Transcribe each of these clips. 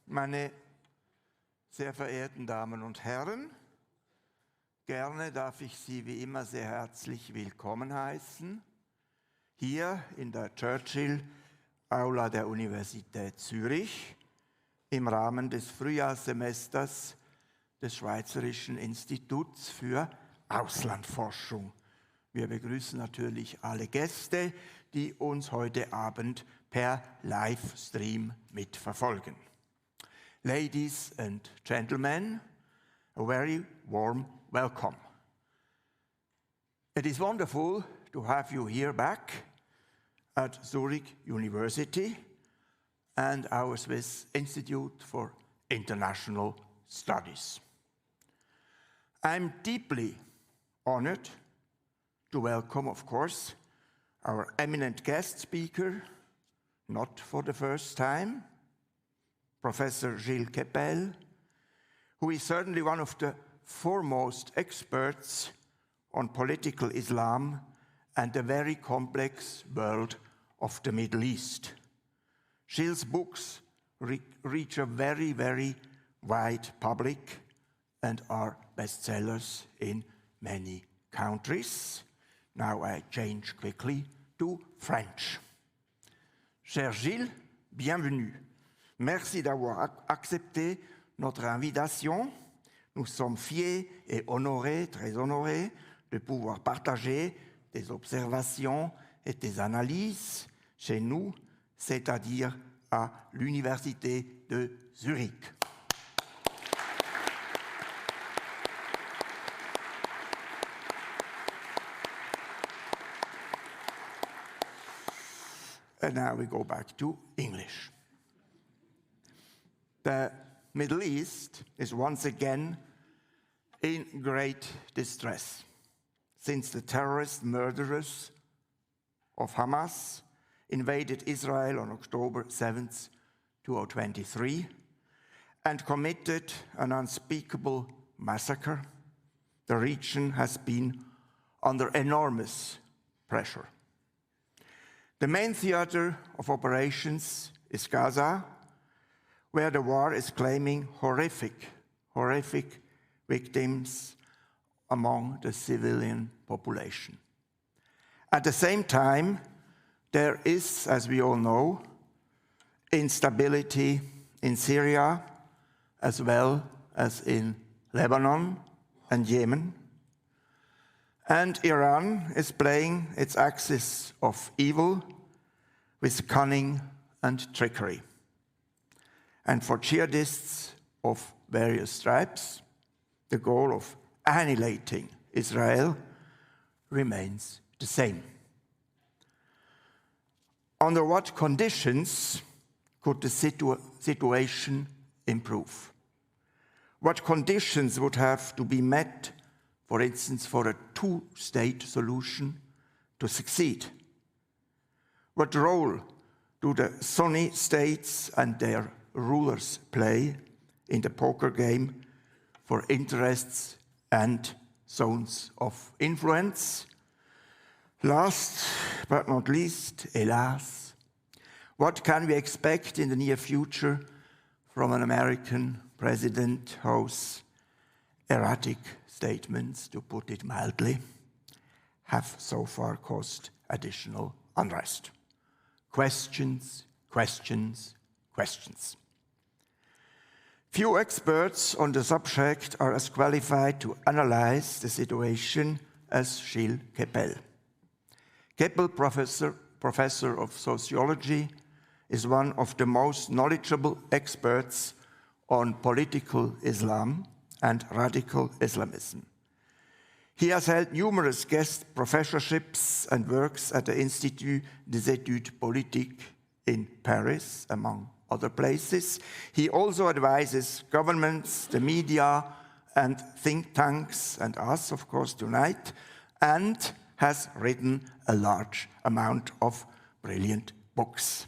Meine sehr verehrten Damen und Herren, gerne darf ich Sie wie immer sehr herzlich willkommen heißen, hier in der Churchill-Aula der Universität Zürich im Rahmen des Frühjahrssemesters des Schweizerischen Instituts für Auslandforschung. Wir begrüßen natürlich alle Gäste, die uns heute Abend per Livestream mitverfolgen. Ladies and gentlemen, a very warm welcome. It is wonderful to have you here back at Zurich University and our Swiss Institute for International Studies. I'm deeply honored to welcome, of course, our eminent guest speaker, not for the first time, Professor Gilles Kepel, who is certainly one of the foremost experts on political Islam and the very complex world of the Middle East. Gilles' books reach a very, very wide public and are bestsellers in many countries. Now I change quickly to French. Cher Gilles, bienvenue. Merci d'avoir accepté notre invitation. Nous sommes fiers et honorés, très honorés, de pouvoir partager des observations et des analyses chez nous, c'est-à-dire à l'Université de Zurich. And now we go back to English. The Middle East is once again in great distress since the terrorist murderers of Hamas invaded Israel on October 7th, 2023 and committed an unspeakable massacre. The region has been under enormous pressure. The main theater of operations is Gaza, where the war is claiming horrific victims among the civilian population. At the same time, there is, as we all know, instability in Syria as well as in Lebanon and Yemen. And Iran is playing its axis of evil with cunning and trickery. And for jihadists of various stripes, the goal of annihilating Israel remains the same. Under what conditions could the situation improve? What conditions would have to be met, for instance, for a two-state solution to succeed? What role do the Sunni states and their rulers play in the poker game for interests and zones of influence? Last but not least, hélas, what can we expect in the near future from an American president whose erratic statements, to put it mildly, have so far caused additional unrest? Questions, questions, questions. Few experts on the subject are as qualified to analyze the situation as Gilles Kepel. Kepel, professor of sociology, is one of the most knowledgeable experts on political Islam and radical Islamism. He has held numerous guest professorships and works at the Institut des études politiques in Paris, among other places. He also advises governments, the media, and think tanks, and us, of course, tonight, and has written a large amount of brilliant books.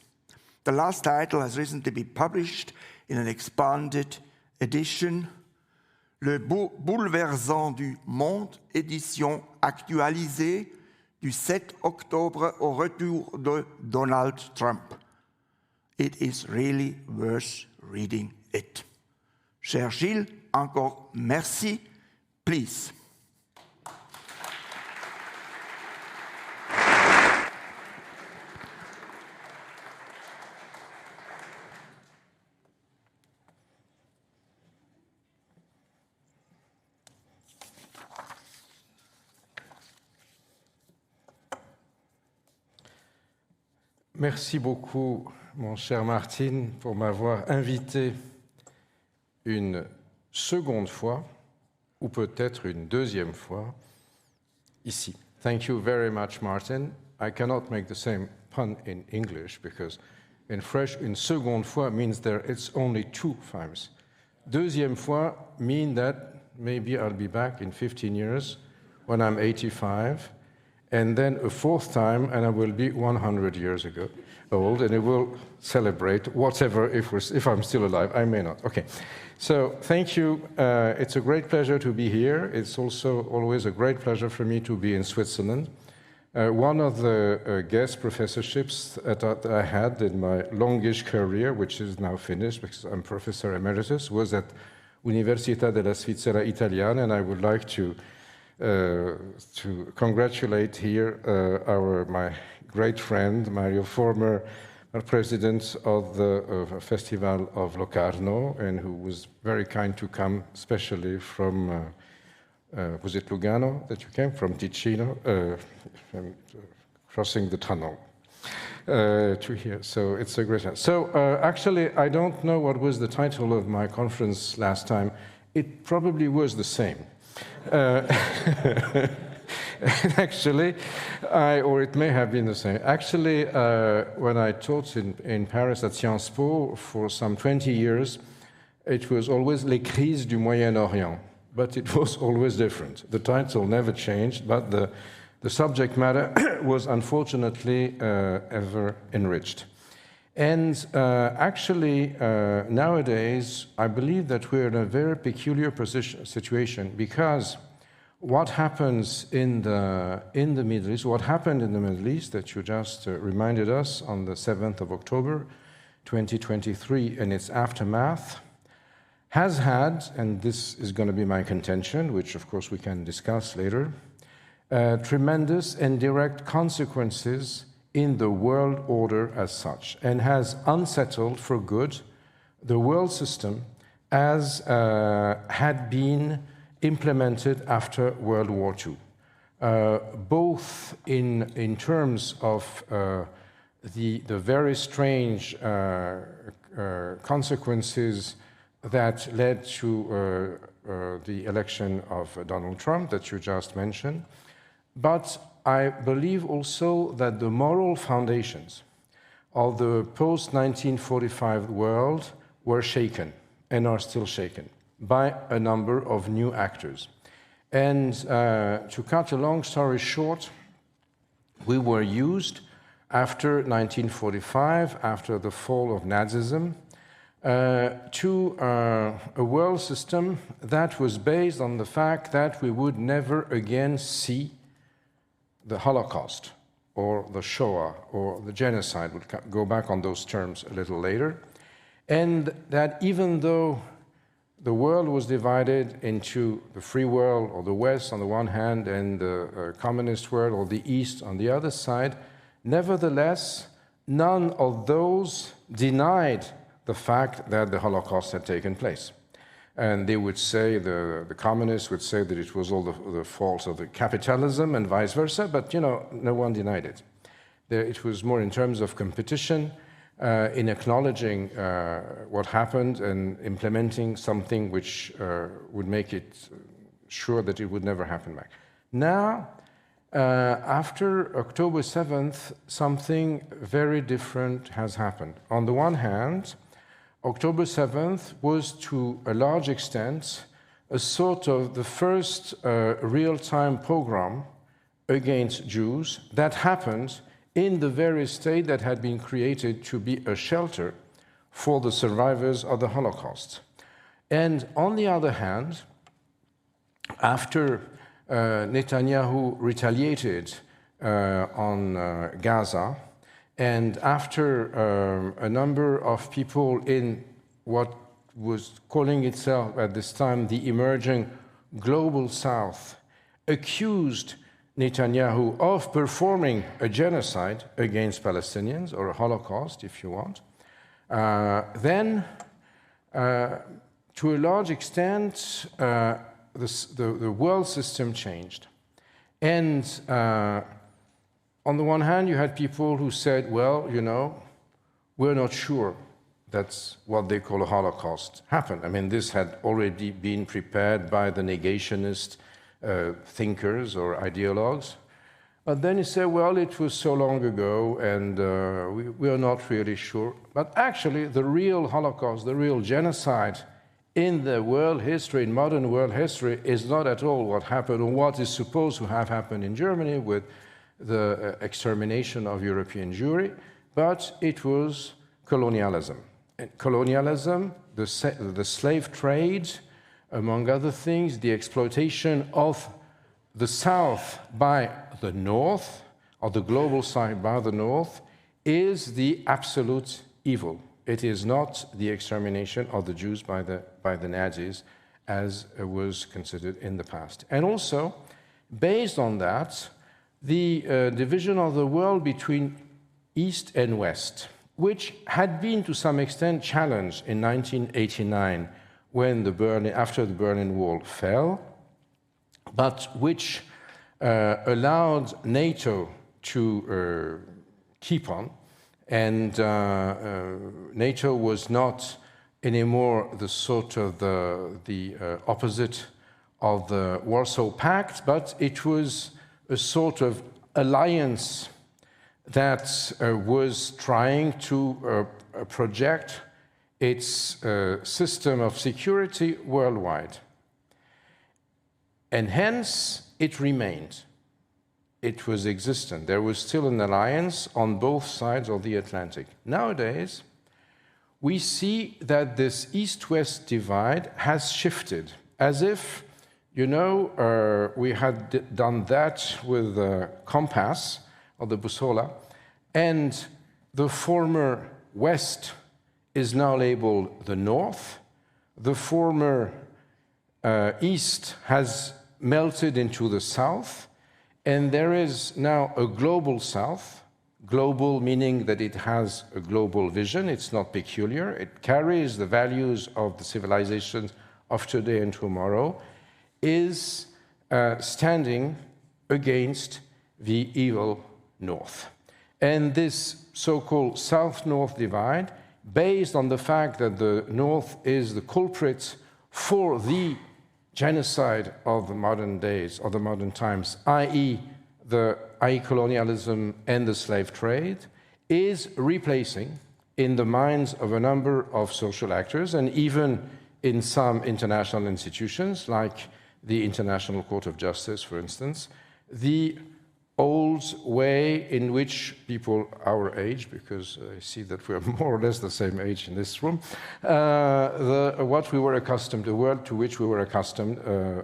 The last title has recently been published in an expanded edition, Le bouleversant du monde, édition actualisée, du 7 octobre au retour de Donald Trump. It is really worth reading it. Cher Gilles, encore merci. Please. Merci beaucoup, mon cher Martin, pour m'avoir invité une seconde fois, ou peut-être une deuxième fois, ici. Thank you very much, Martin. I cannot make the same pun in English, because in French, une seconde fois means it's only 2 times. Deuxième fois mean that maybe I'll be back in 15 years when I'm 85, and then a 4th time, and I will be 100 years old, and it will celebrate whatever if I'm still alive. I may not. Okay. So thank you. It's a great pleasure to be here. It's also always a great pleasure for me to be in Switzerland. One of the guest professorships that I had in my longish career, which is now finished because I'm Professor Emeritus, was at Università della Svizzera Italiana, and I would like to congratulate here my great friend, Mario, former president of the Festival of Locarno, and who was very kind to come, especially from, was it Lugano that you came? From Ticino, crossing the tunnel to here. So it's a great chance. So actually, I don't know what was the title of my conference last time. It probably was the same. Actually, or it may have been the same. Actually, when I taught in Paris at Sciences Po for some 20 years, it was always Les crises du Moyen-Orient, but it was always different. The title never changed, but the subject matter was unfortunately ever enriched. And actually, nowadays, I believe that we're in a very peculiar situation, because what happens in the Middle East, what happened in the Middle East that you just reminded us on the 7th of October, 2023, and its aftermath, has had, and this is going to be my contention, which of course we can discuss later, tremendous and direct consequences in the world order as such, and has unsettled for good the world system as had been implemented after World War II, both in terms of the very strange consequences that led to the election of Donald Trump that you just mentioned, but I believe also that the moral foundations of the post-1945 world were shaken and are still shaken by a number of new actors. And to cut a long story short, we were used after 1945, after the fall of Nazism, to a world system that was based on the fact that we would never again see the Holocaust or the Shoah or the genocide. We'll go back on those terms a little later. And that even though the world was divided into the free world, or the West on the one hand, and the communist world, or the East on the other side, nevertheless, none of those denied the fact that the Holocaust had taken place. And they would say, the communists would say that it was all the fault of the capitalism and vice versa, but no one denied it. It was more in terms of competition, in acknowledging what happened and implementing something which would make it sure that it would never happen back. Now, after October 7th, something very different has happened. On the one hand, October 7th was to a large extent a sort of the first real-time pogrom against Jews that happened in the very state that had been created to be a shelter for the survivors of the Holocaust. And on the other hand, after Netanyahu retaliated on Gaza. And after a number of people in what was calling itself at this time the emerging Global South accused Netanyahu of performing a genocide against Palestinians, or a Holocaust, if you want, then to a large extent, the world system changed. And on the one hand, you had people who said, well, you know, we're not sure that's what they call a Holocaust happened. I mean, this had already been prepared by the negationist thinkers or ideologues. But then you say, well, it was so long ago, and we are not really sure. But actually, the real Holocaust, the real genocide in the world history, in modern world history, is not at all what happened, or what is supposed to have happened in Germany with the extermination of European Jewry, but it was colonialism. And colonialism, the slave trade, among other things, the exploitation of the South by the North, or the global South by the North, is the absolute evil. It is not the extermination of the Jews by the Nazis, as was considered in the past. And also, based on that, the division of the world between East and West, which had been to some extent challenged in 1989 when after the Berlin Wall fell, but which allowed NATO to keep on. And NATO was not anymore the sort of the opposite of the Warsaw Pact, but it was a sort of alliance that was trying to project its system of security worldwide. And hence, it remained. It was existent. There was still an alliance on both sides of the Atlantic. Nowadays, we see that this East-West divide has shifted, as if, you know, we had done that with the compass, or the bussola, and the former West is now labeled the North, the former East has melted into the South, and there is now a global South, global meaning that it has a global vision, it's not peculiar, it carries the values of the civilizations of today and tomorrow, is standing against the evil North. And this so-called South-North divide, based on the fact that the North is the culprit for the genocide of the modern days, of the modern times, i.e. colonialism and the slave trade, is replacing in the minds of a number of social actors, and even in some international institutions, like the International Court of Justice, for instance, the old way in which people our age, because I see that we're more or less the same age in this room, what we were accustomed, the world to which we were accustomed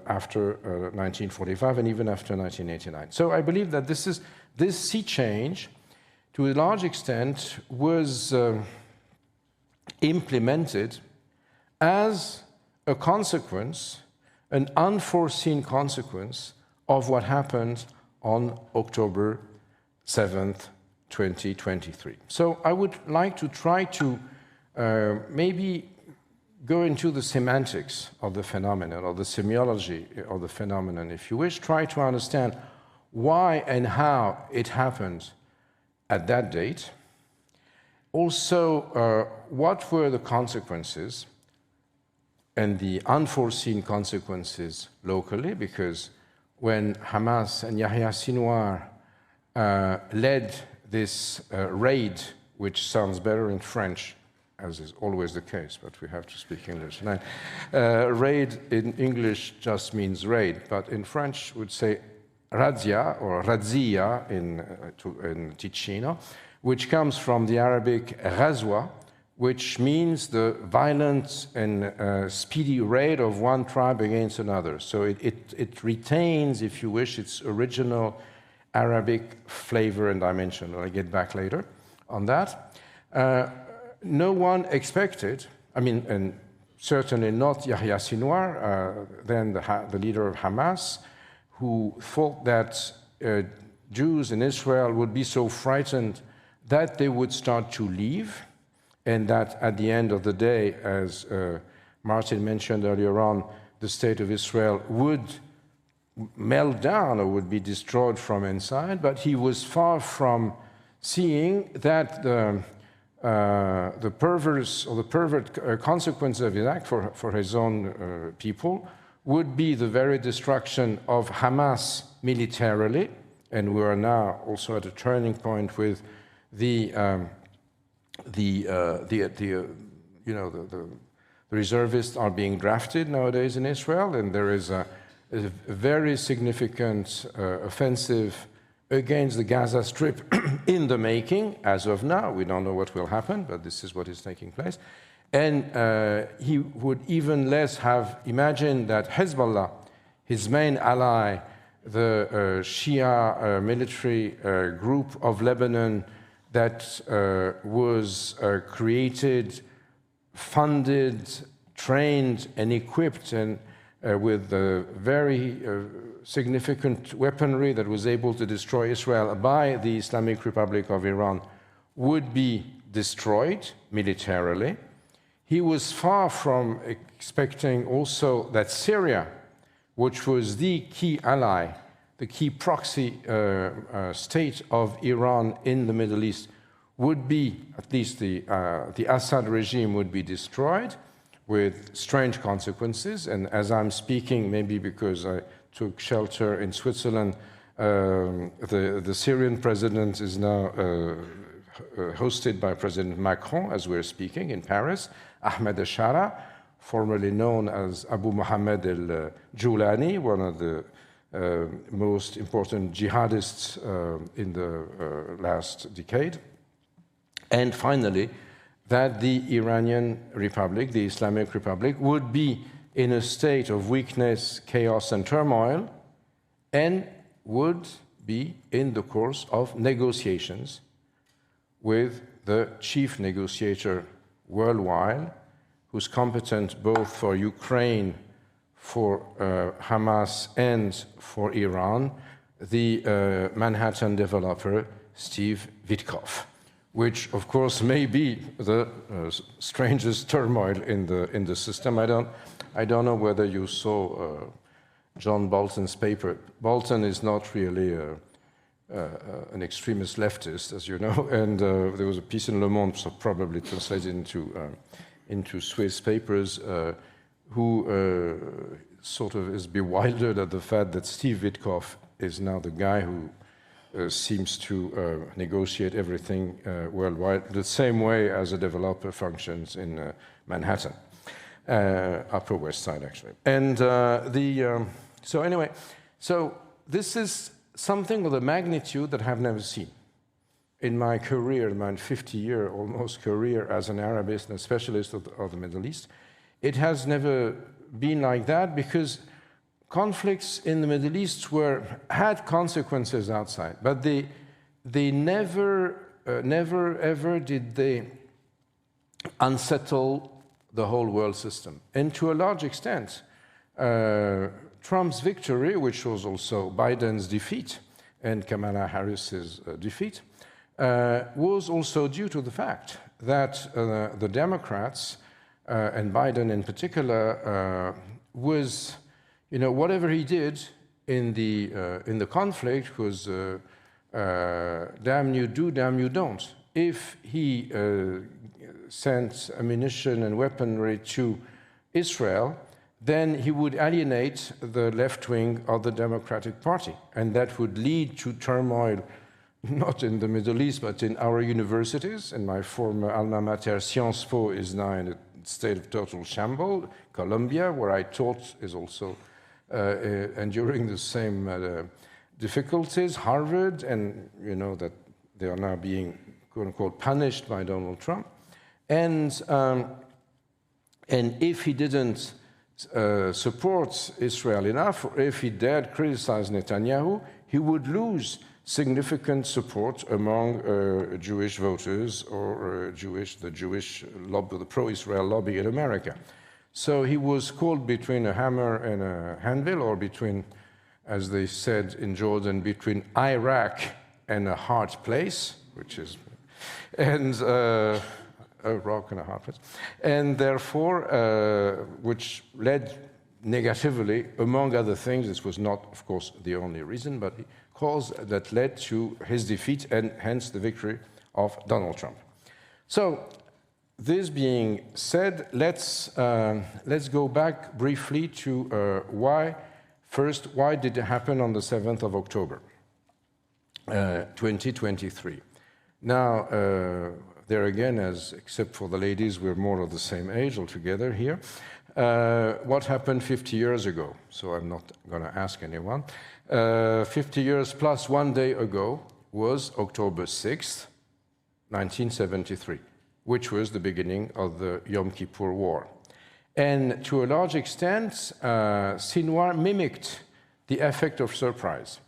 after 1945 and even after 1989. So I believe that this sea change, to a large extent, was implemented as a consequence, an unforeseen consequence of what happened on October 7th, 2023. So I would like to try to maybe go into the semantics of the phenomenon, or the semiology of the phenomenon, if you wish, try to understand why and how it happened at that date. Also, what were the consequences and the unforeseen consequences locally, because when Hamas and Yahya Sinwar led this raid, which sounds better in French, as is always the case, but we have to speak English. Raid in English just means raid, but in French would say razzia or razzia in Ticino, which comes from the Arabic ghazwa, which means the violent and speedy raid of one tribe against another. So it retains, if you wish, its original Arabic flavor and dimension. I'll get back later on that. No one expected, I mean, and certainly not Yahya Sinwar, then the leader of Hamas, who thought that Jews in Israel would be so frightened that they would start to leave, and that at the end of the day, as Martin mentioned earlier on, the state of Israel would melt down or would be destroyed from inside. But he was far from seeing that the pervert consequence of his act for his own people would be the very destruction of Hamas militarily, and we are now also at a turning point with the reservists are being drafted nowadays in Israel, and there is a very significant offensive against the Gaza Strip in the making. As of now, we don't know what will happen, but this is what is taking place. And he would even less have imagined that Hezbollah, his main ally, the Shia military group of Lebanon that was created, funded, trained, and equipped and with very significant weaponry that was able to destroy Israel by the Islamic Republic of Iran, would be destroyed militarily. He was far from expecting also that Syria, which was the key ally, the key proxy state of Iran in the Middle East, would be, at least the Assad regime would be destroyed with strange consequences. And as I'm speaking, maybe because I took shelter in Switzerland, the Syrian president is now hosted by President Macron as we're speaking in Paris. Ahmed Ashara, formerly known as Abu Muhammad al-Julani, one of the most important jihadists in the last decade. And finally, that the Iranian Republic, the Islamic Republic, would be in a state of weakness, chaos, and turmoil, and would be in the course of negotiations with the chief negotiator worldwide, who's competent both for Ukraine, for Hamas, and for Iran, the Manhattan developer Steve Witkoff, which, of course, may be the strangest turmoil in the system. I don't know whether you saw John Bolton's paper. Bolton is not really an extremist leftist, as you know, and there was a piece in Le Monde, so probably translated into Swiss papers, who sort of is bewildered at the fact that Steve Witkoff is now the guy who seems to negotiate everything worldwide, the same way as a developer functions in Manhattan, Upper West Side, actually. And so anyway, so this is something of a magnitude that I've never seen in my career, my 50-year almost career as an Arabist and a specialist of the Middle East. It has never been like that because conflicts in the Middle East had consequences outside, but they never ever did they unsettle the whole world system. And to a large extent, Trump's victory, which was also Biden's defeat and Kamala Harris's defeat, was also due to the fact that the Democrats, and Biden in particular, was, whatever he did in the conflict was damn you do, damn you don't. If he sent ammunition and weaponry to Israel, then he would alienate the left wing of the Democratic Party, and that would lead to turmoil, not in the Middle East, but in our universities. And my former alma mater, Sciences Po, is now in a state of total shambles. Columbia, where I taught, is also enduring the same difficulties. Harvard, and that they are now being, quote unquote, punished by Donald Trump. And if he didn't support Israel enough, or if he dared criticize Netanyahu, he would lose significant support among Jewish voters or the Jewish lobby, the pro-Israel lobby in America. So he was caught between a hammer and a anvil, or between, as they said in Jordan, between Iraq and a hard place, which is, and a rock and a hard place, and therefore, which led negatively, among other things, this was not, of course, the only reason, but cause that led to his defeat and hence the victory of Donald Trump. So, this being said, let's go back briefly to why did it happen on the 7th of October, 2023? Now, there again, except for the ladies, we're more of the same age altogether here. What happened 50 years ago? So I'm not going to ask anyone. 50 years plus 1 day ago was October 6th, 1973, which was the beginning of the Yom Kippur War. And to a large extent, Sinwar mimicked the effect of surprise.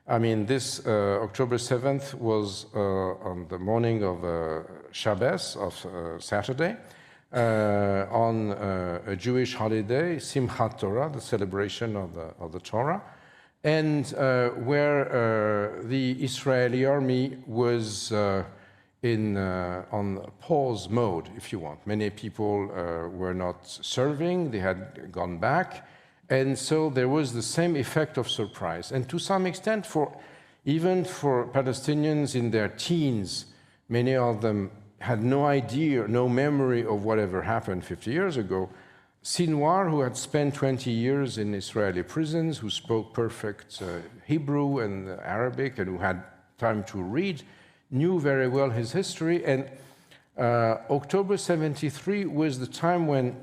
I mean, this October 7th was on the morning of Shabbos, of Saturday, on a Jewish holiday, Simchat Torah, the celebration of the Torah, and where the Israeli army was on pause mode, if you want. Many people were not serving, they had gone back, and so there was the same effect of surprise. And to some extent, even for Palestinians in their teens, many of them had no idea, no memory of whatever happened 50 years ago. Sinwar, who had spent 20 years in Israeli prisons, who spoke perfect Hebrew and Arabic, and who had time to read, knew very well his history. And October 73 was the time when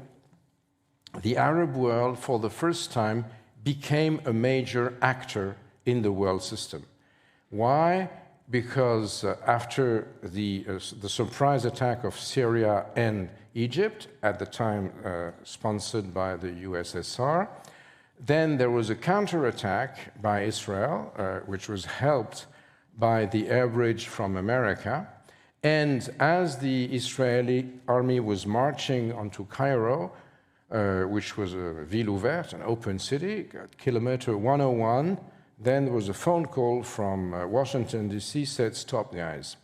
the Arab world, for the first time, became a major actor in the world system. Why? Because after the surprise attack of Syria and Egypt, at the time sponsored by the USSR, then there was a counterattack by Israel, which was helped by the air bridge from America. And as the Israeli army was marching onto Cairo, which was a ville ouverte, an open city, at kilometer 101, then there was a phone call from Washington, D.C., said, "Stop, guys."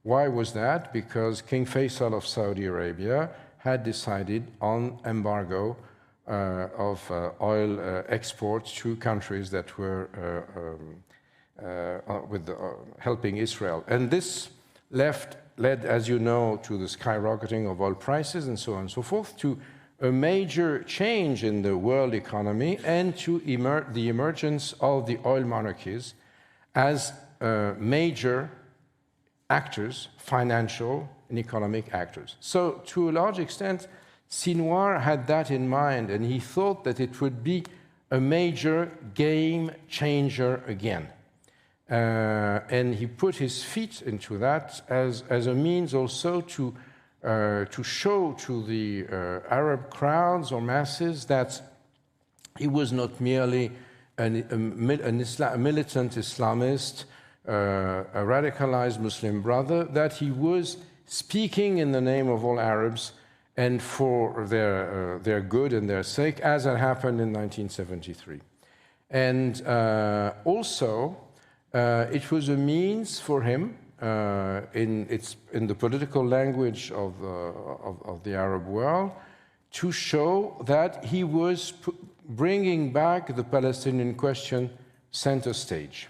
Why was that? Because King Faisal of Saudi Arabia had decided on embargo of oil exports to countries that were helping Israel. And this led, as you know, to the skyrocketing of oil prices and so on and so forth, to a major change in the world economy and to the emergence of the oil monarchies as major actors, financial and economic actors. So to a large extent, Sinwar had that in mind, and he thought that it would be a major game changer again. And he put his feet into that as a means also to show to the Arab crowds or masses that he was not merely a militant Islamist, a radicalized Muslim brother, that he was speaking in the name of all Arabs and for their good and their sake, as had happened in 1973. And also, it was a means for him, in the political language of the Arab world, to show that he was bringing back the Palestinian question center stage.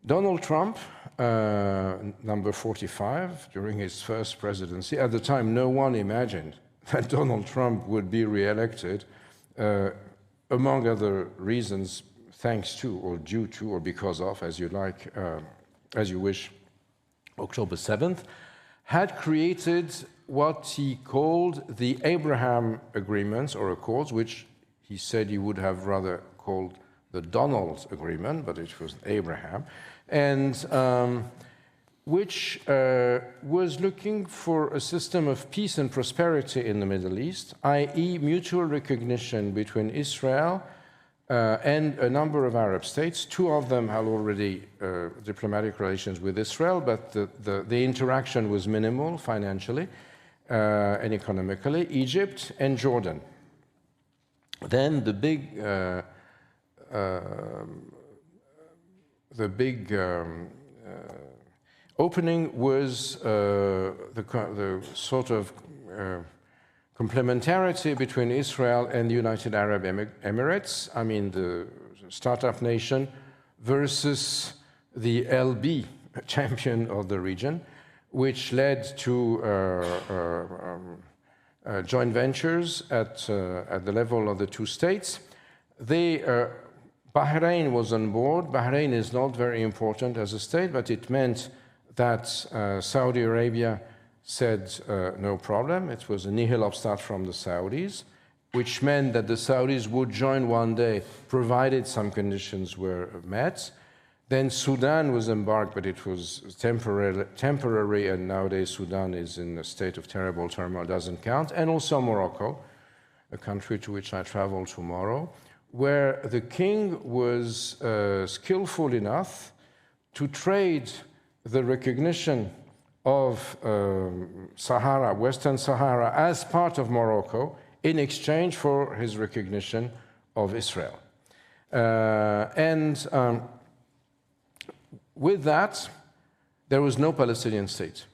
Donald Trump, number 45, during his first presidency, at the time no one imagined that Donald Trump would be re-elected, among other reasons, thanks to or due to or because of, as you like, as you wish, October 7th, had created what he called the Abraham Agreements or Accords, which he said he would have rather called the Donald Agreement, but it was Abraham, and which was looking for a system of peace and prosperity in the Middle East, i.e. mutual recognition between Israel and a number of Arab states. Two of them had already diplomatic relations with Israel, but the interaction was minimal financially and economically, Egypt and Jordan. Then the big opening was the sort of complementarity between Israel and the United Arab Emirates, I mean the startup nation, versus the LB, champion of the region, which led to joint ventures at the level of the two states. Bahrain was on board. Bahrain is not very important as a state, but it meant that Saudi Arabia said no problem. It was a nihil obstat from the Saudis, which meant that the Saudis would join one day, provided some conditions were met. Then Sudan was embarked, but it was temporary, and nowadays Sudan is in a state of terrible turmoil, doesn't count. And also Morocco, a country to which I travel tomorrow, where the king was skillful enough to trade the recognition of Sahara, Western Sahara, as part of Morocco in exchange for his recognition of Israel. With that, there was no Palestinian state.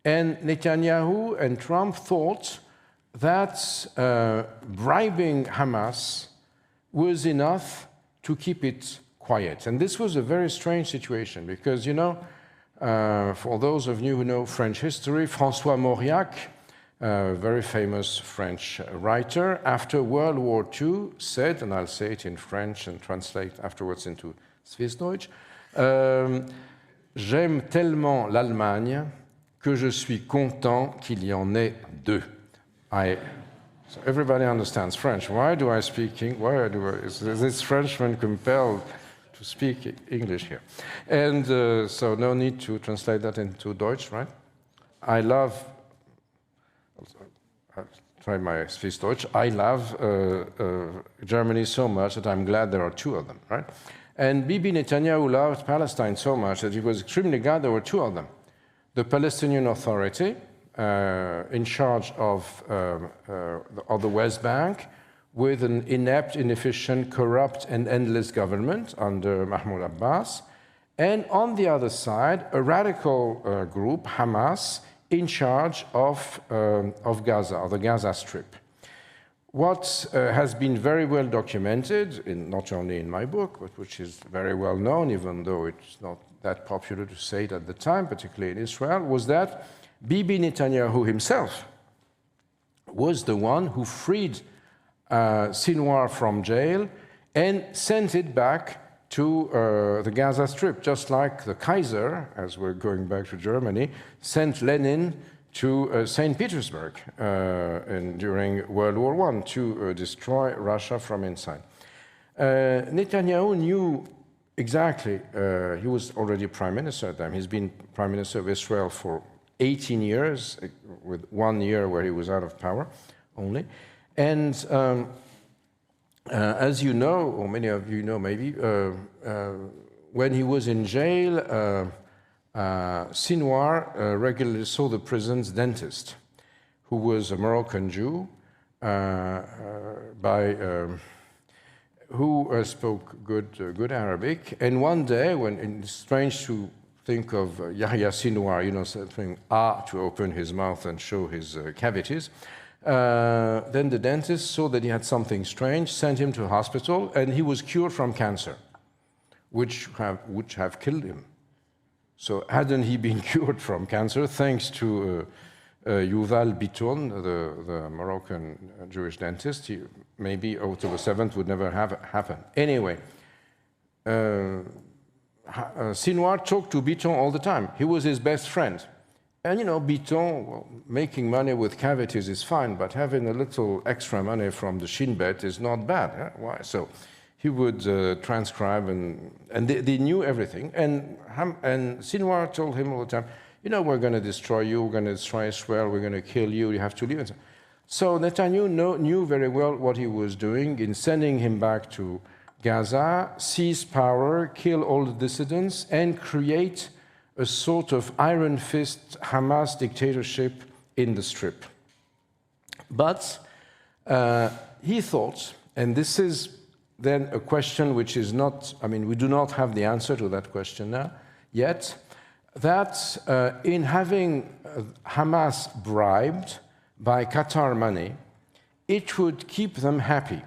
And Netanyahu and Trump thought that bribing Hamas was enough to keep it quiet. And this was a very strange situation because, you know, for those of you who know French history, François Mauriac, a very famous French writer, after World War II said, and I'll say it in French and translate afterwards into Swissdeutsch, j'aime tellement l'Allemagne que je suis content qu'il y en ait deux. So everybody understands French. Why do I speak is this Frenchman compelled to speak English here? And so no need to translate that into Deutsch, right? I love, I'll try my Swissdeutsch, I love Germany so much that I'm glad there are two of them, right? And Bibi Netanyahu loved Palestine so much that he was extremely glad there were two of them. The Palestinian Authority, in charge of the West Bank, with an inept, inefficient, corrupt, and endless government under Mahmoud Abbas, and on the other side, a radical group, Hamas, in charge of Gaza, or the Gaza Strip. What has been very well documented, not only in my book, but which is very well known, even though it's not that popular to say it at the time, particularly in Israel, was that Bibi Netanyahu himself was the one who freed Sinwar from jail and sent it back to the Gaza Strip, just like the Kaiser, as we're going back to Germany, sent Lenin to St. Petersburg during World War I to destroy Russia from inside. Netanyahu knew exactly, he was already prime minister at the time. He's been prime minister of Israel for 18 years, with 1 year where he was out of power only. And as you know, or many of you know maybe, when he was in jail, Sinwar regularly saw the prison's dentist, who was a Moroccan Jew, who spoke good Arabic. And one day, when it's strange to think of Yahya Sinwar, you know, saying to open his mouth and show his cavities, then the dentist saw that he had something strange, sent him to hospital, and he was cured from cancer, which would have killed him. So hadn't he been cured from cancer, thanks to Yuval Biton, the Moroccan Jewish dentist, maybe October 7th would never have happened. Anyway, Sinwar talked to Biton all the time. He was his best friend. And you know, Biton, well, making money with cavities is fine, but having a little extra money from the shin bet is not bad. Huh? Why? So he would transcribe, and they knew everything. And Sinwar told him all the time, you know, we're going to destroy you, we're going to destroy Israel, we're going to kill you, you have to leave. So Netanyahu knew very well what he was doing in sending him back to Gaza, seize power, kill all the dissidents, and create a sort of iron fist Hamas dictatorship in the Strip. But he thought, and this is then a question which is not, I mean, we do not have the answer to that question now yet, that in having Hamas bribed by Qatar money, it would keep them happy.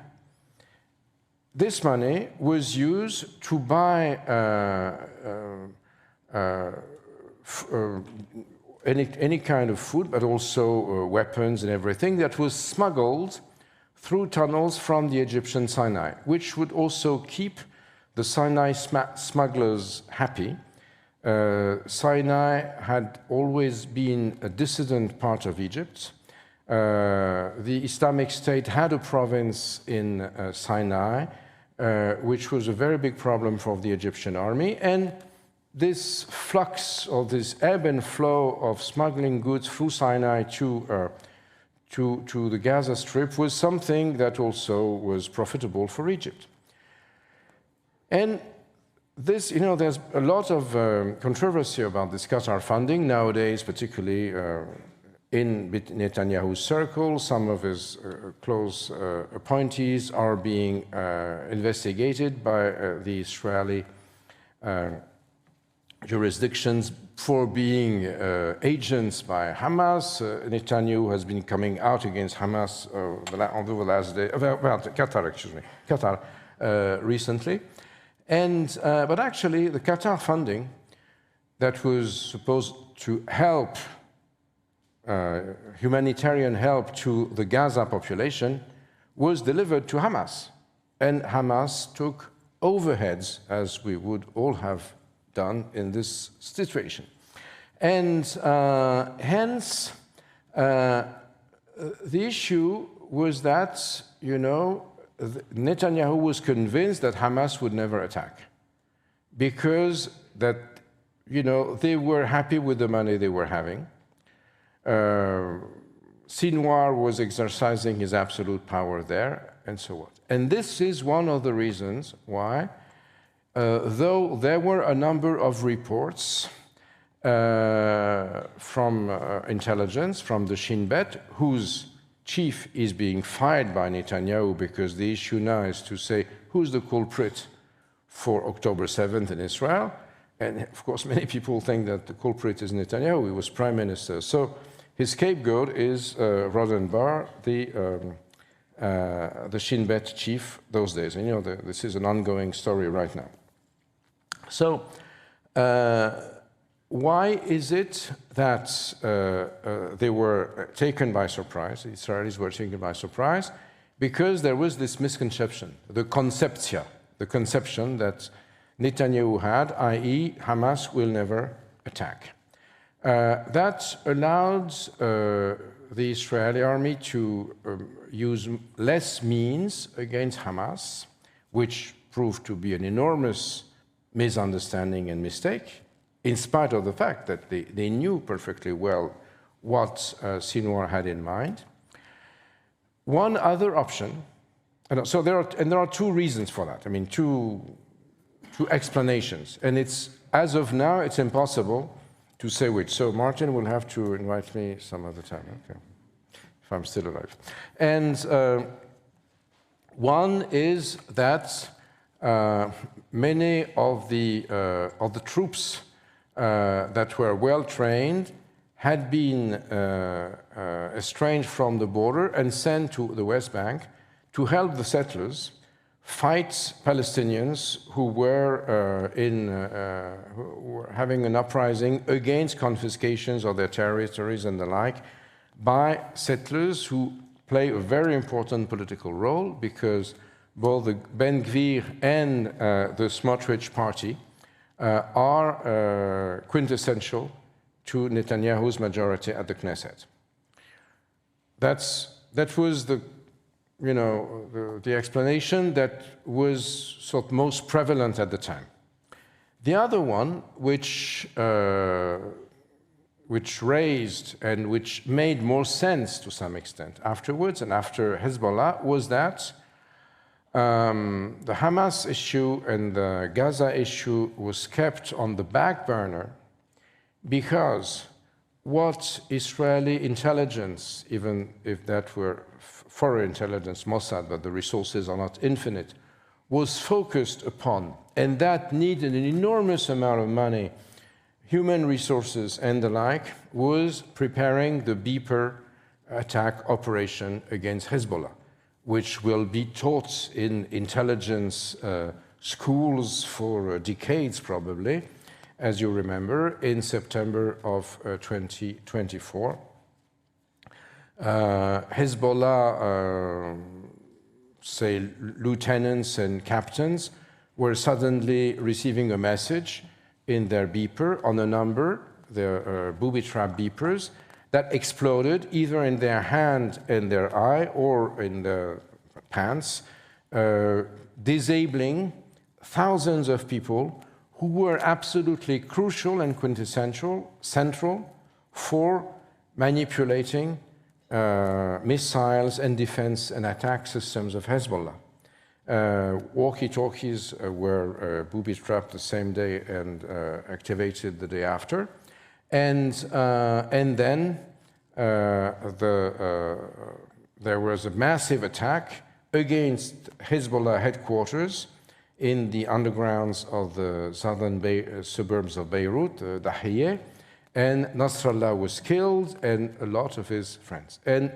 This money was used to buy any kind of food, but also weapons and everything that was smuggled through tunnels from the Egyptian Sinai, which would also keep the Sinai smugglers happy. Sinai had always been a dissident part of Egypt. The Islamic State had a province in Sinai, which was a very big problem for the Egyptian army, and this flux or this ebb and flow of smuggling goods through Sinai to the Gaza Strip was something that also was profitable for Egypt. And this, you know, there's a lot of controversy about this Qatar funding nowadays, particularly in Netanyahu's circle. Some of his close appointees are being investigated by the Israeli jurisdictions for being agents by Hamas. Netanyahu has been coming out against Hamas over the last day, well, Qatar, excuse me, Qatar recently. And, but actually, the Qatar funding that was supposed to help, humanitarian help to the Gaza population, was delivered to Hamas. And Hamas took overheads, as we would all have done in this situation. And hence, the issue was that, you know, Netanyahu was convinced that Hamas would never attack because that, you know, they were happy with the money they were having. Sinwar was exercising his absolute power there, and so on. And this is one of the reasons why, though there were a number of reports from intelligence, from the Shin Bet, whose chief is being fired by Netanyahu, because the issue now is to say who's the culprit for October 7th in Israel. And of course, many people think that the culprit is Netanyahu. He was prime minister. So his scapegoat is Rodan Bar, the Shin Bet chief those days. And you know, this is an ongoing story right now. So why is it that they were taken by surprise, the Israelis were taken by surprise? Because there was this misconception, the conception that Netanyahu had, i.e. Hamas will never attack. That allowed the Israeli army to use less means against Hamas, which proved to be an enormous misunderstanding and mistake, in spite of the fact that they knew perfectly well what Sinwar had in mind. One other option, so there are two reasons for that. I mean, two explanations, and it's, as of now, it's impossible to say which. So Martin will have to invite me some other time, okay, if I'm still alive. And one is that many of the troops that were well trained had been estranged from the border and sent to the West Bank to help the settlers fight Palestinians who were having an uprising against confiscations of their territories and the like by settlers who play a very important political role, because both the Ben Gvir and the Smotrich party are quintessential to Netanyahu's majority at the Knesset. That was the explanation that was sort of most prevalent at the time. The other one, which raised and which made more sense to some extent afterwards and after Hezbollah, was that the Hamas issue and the Gaza issue was kept on the back burner because what Israeli intelligence, even if that were foreign intelligence, Mossad, but the resources are not infinite, was focused upon, and that needed an enormous amount of money, human resources and the like, was preparing the deeper attack operation against Hezbollah, which will be taught in intelligence schools for decades probably, as you remember, in September of 2024. Hezbollah, say, lieutenants and captains were suddenly receiving a message in their beeper on a number, their booby trap beepers, that exploded either in their hand and their eye or in their pants, disabling thousands of people who were absolutely crucial and quintessential, central for manipulating missiles and defense and attack systems of Hezbollah. Walkie-talkies were booby-trapped the same day and activated the day after. And then there was a massive attack against Hezbollah headquarters in the undergrounds of the southern suburbs of Beirut, Dahiyeh, and Nasrallah was killed and a lot of his friends. And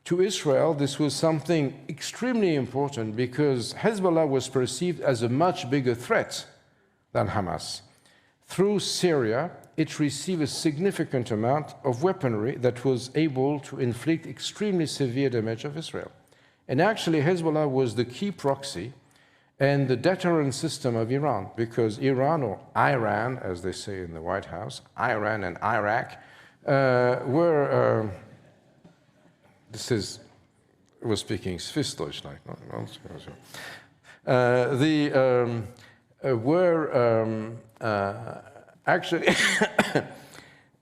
to Israel, this was something extremely important because Hezbollah was perceived as a much bigger threat than Hamas. Through Syria, it received a significant amount of weaponry that was able to inflict extremely severe damage of Israel. And actually, Hezbollah was the key proxy and the deterrent system of Iran, because Iran, or Iran, as they say in the White House, Iran and Iraq, were, we're speaking Swiss-Deutsch, were actually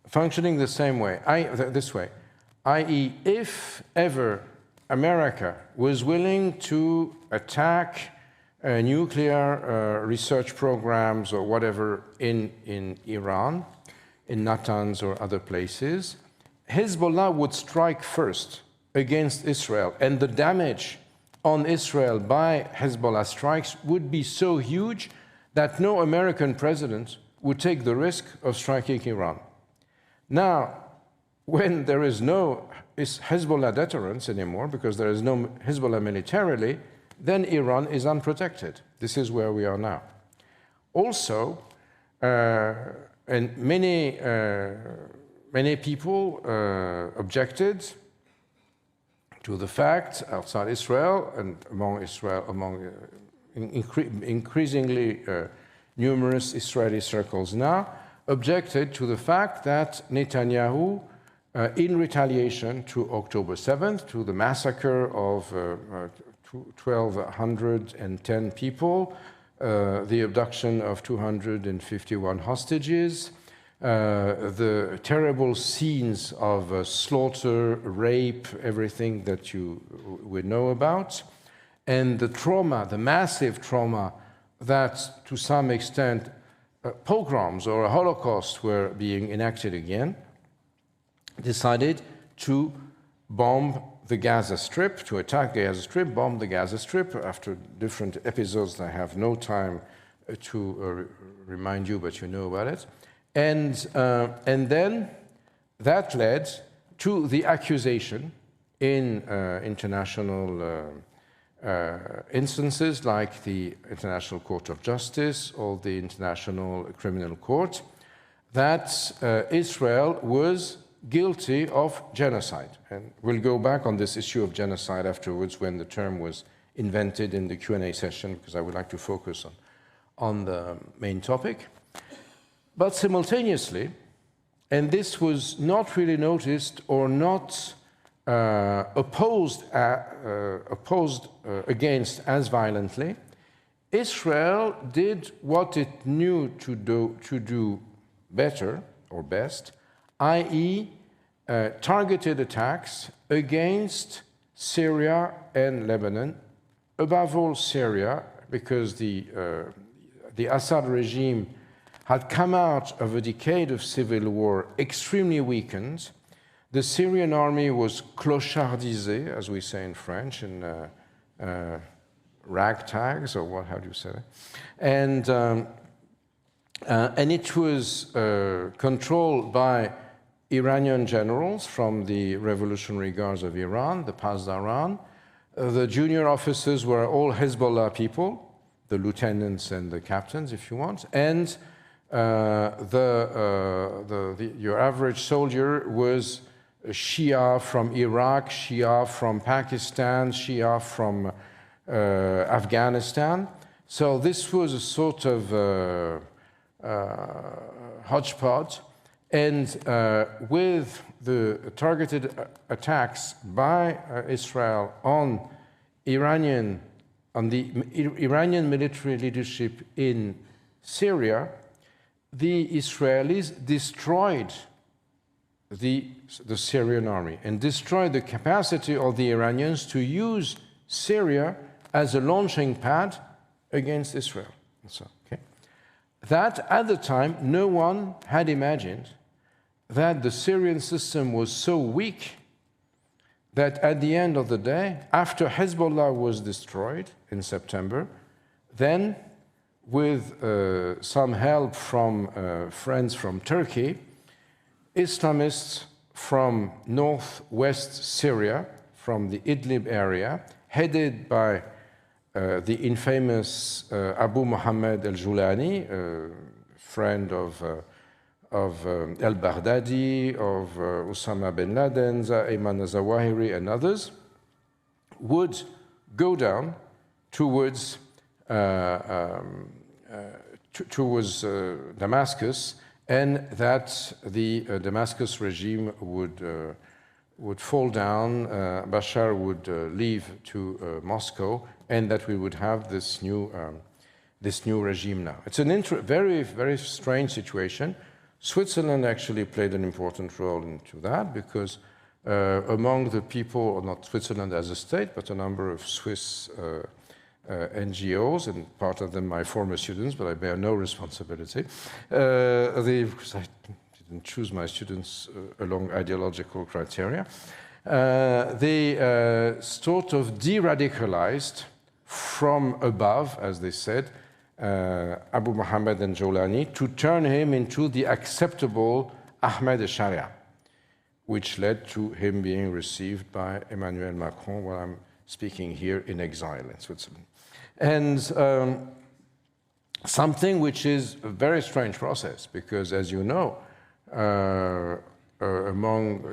functioning the same way, this way, i.e., if ever America was willing to attack nuclear research programs or whatever in Iran, in Natanz or other places, Hezbollah would strike first against Israel, and the damage on Israel by Hezbollah strikes would be so huge that no American president would take the risk of striking Iran. Now, when there is no Hezbollah deterrence anymore, because there is no Hezbollah militarily, then Iran is unprotected. This is where we are now. Also, and many people objected to the fact outside Israel and among increasingly numerous Israeli circles now, objected to the fact that Netanyahu, in retaliation to October 7th, to the massacre of 1,210 people, the abduction of 251 hostages, the terrible scenes of slaughter, rape, everything that we know about, and the trauma, the massive trauma that to some extent pogroms or a Holocaust were being enacted again, decided to bomb the Gaza Strip, to attack the Gaza Strip, bomb the Gaza Strip after different episodes that I have no time to remind you, but you know about it. And then that led to the accusation in international instances like the International Court of Justice or the International Criminal Court that Israel was guilty of genocide. And we'll go back on this issue of genocide afterwards when the term was invented in the Q&A session, because I would like to focus on the main topic. But simultaneously, and this was not really noticed or not opposed against as violently, Israel did what it knew to do better or best, i.e. Targeted attacks against Syria and Lebanon, above all Syria, because the Assad regime had come out of a decade of civil war extremely weakened. The Syrian army was clochardisé, as we say in French, in ragtags, or what? How do you say that? And it was controlled by Iranian generals from the Revolutionary Guards of Iran, the Pasdaran. The junior officers were all Hezbollah people, the lieutenants and the captains, if you want, and your average soldier was Shia from Iraq, Shia from Pakistan, Shia from Afghanistan. So this was a sort of hodgepodge, and with the targeted attacks by Israel on the Iranian military leadership in Syria, the Israelis destroyed the Syrian army and destroyed the capacity of the Iranians to use Syria as a launching pad against Israel. So, okay. That, at the time, no one had imagined that the Syrian system was so weak that at the end of the day, after Hezbollah was destroyed in September, then with some help from friends from Turkey, Islamists from northwest Syria, from the Idlib area, headed by the infamous Abu Muhammad al-Julani, friend of al-Baghdadi, of Osama bin Laden, Ayman al-Zawahiri, and others, would go down towards Damascus, and that the Damascus regime would fall down, Bashar would leave to Moscow, and that we would have this new regime now. It's a very, very strange situation. Switzerland actually played an important role into that, because among the people, not Switzerland as a state, but a number of Swiss NGOs, and part of them my former students, but I bear no responsibility, because I didn't choose my students along ideological criteria. They sort of de-radicalized from above, as they said, Abu Muhammad al-Jawlani, to turn him into the acceptable Ahmed al-Sharia, which led to him being received by Emmanuel Macron while I'm speaking here in exile in Switzerland. And something which is a very strange process, because as you know,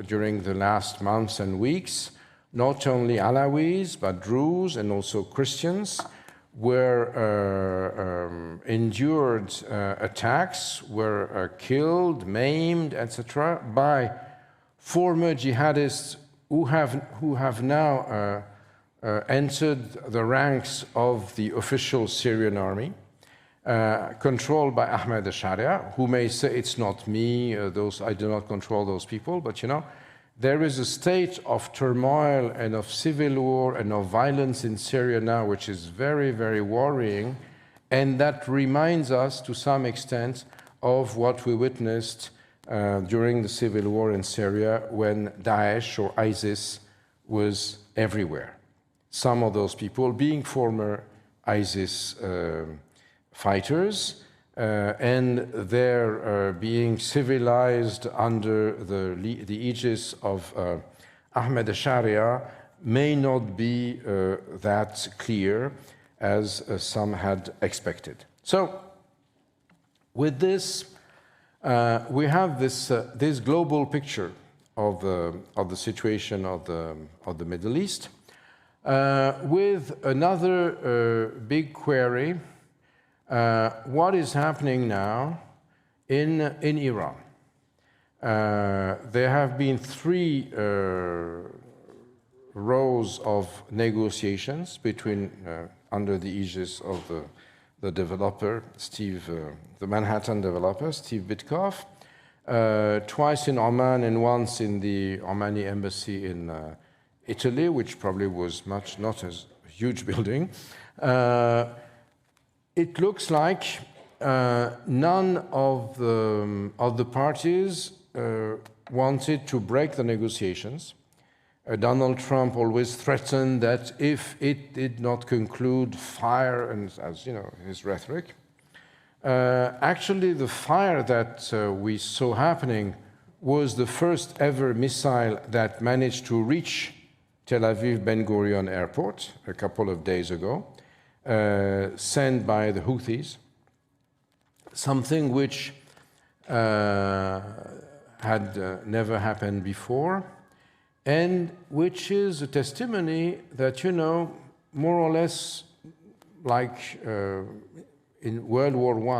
during the last months and weeks, not only Alawis, but Druze and also Christians were endured attacks, were killed, maimed, etc., by former jihadists who have now entered the ranks of the official Syrian army, controlled by Ahmed al-Sharia, who may say it's not me, I do not control those people, but you know, there is a state of turmoil and of civil war and of violence in Syria now, which is very, very worrying, and that reminds us to some extent of what we witnessed during the civil war in Syria, when Daesh or ISIS was everywhere. Some of those people being former ISIS fighters, and they're being civilized under the aegis of Ahmed al-Sharia may not be that clear as some had expected. So, with this, we have this global picture of the situation of the Middle East, with another big query. What is happening now in Iran? There have been 3 rows of negotiations between, under the aegis of the developer, the Manhattan developer, Steve Witkoff, twice in Oman and once in the Omani embassy in Italy, which probably was not as huge building. It looks like none of the parties wanted to break the negotiations. Donald Trump always threatened that if it did not conclude, fire, and as you know, his rhetoric. Actually, the fire that we saw happening was the first ever missile that managed to reach Tel Aviv Ben Gurion Airport a couple of days ago, sent by the Houthis, something which had never happened before, and which is a testimony that, you know, more or less like in World War I,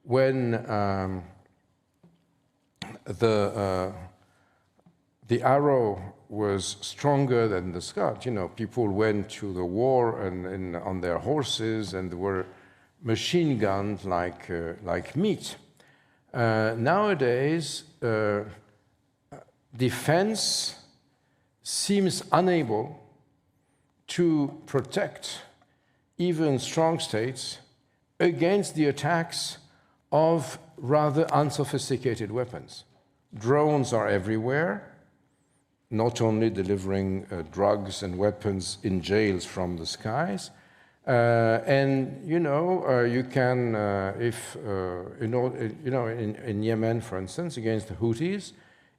when the arrow was stronger than the Scud. You know, people went to the war and on their horses, and there were machine guns like meat. Nowadays, defense seems unable to protect even strong states against the attacks of rather unsophisticated weapons. Drones are everywhere, not only delivering drugs and weapons in jails from the skies, and you know, you can, in Yemen, for instance, against the Houthis,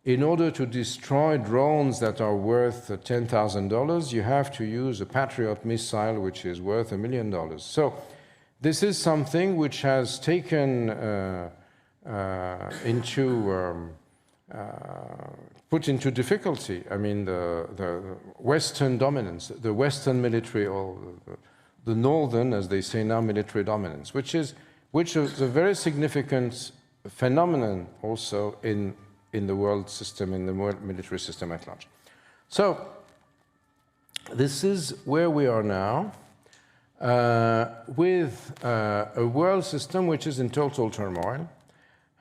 in order to destroy drones that are worth $10,000, you have to use a Patriot missile, which is worth $1 million. So this is something which has taken put into difficulty, I mean, the Western dominance, the Western military, or the Northern, as they say now, military dominance, which is a very significant phenomenon also in the world system, in the military system at large. So this is where we are now, with a world system which is in total turmoil.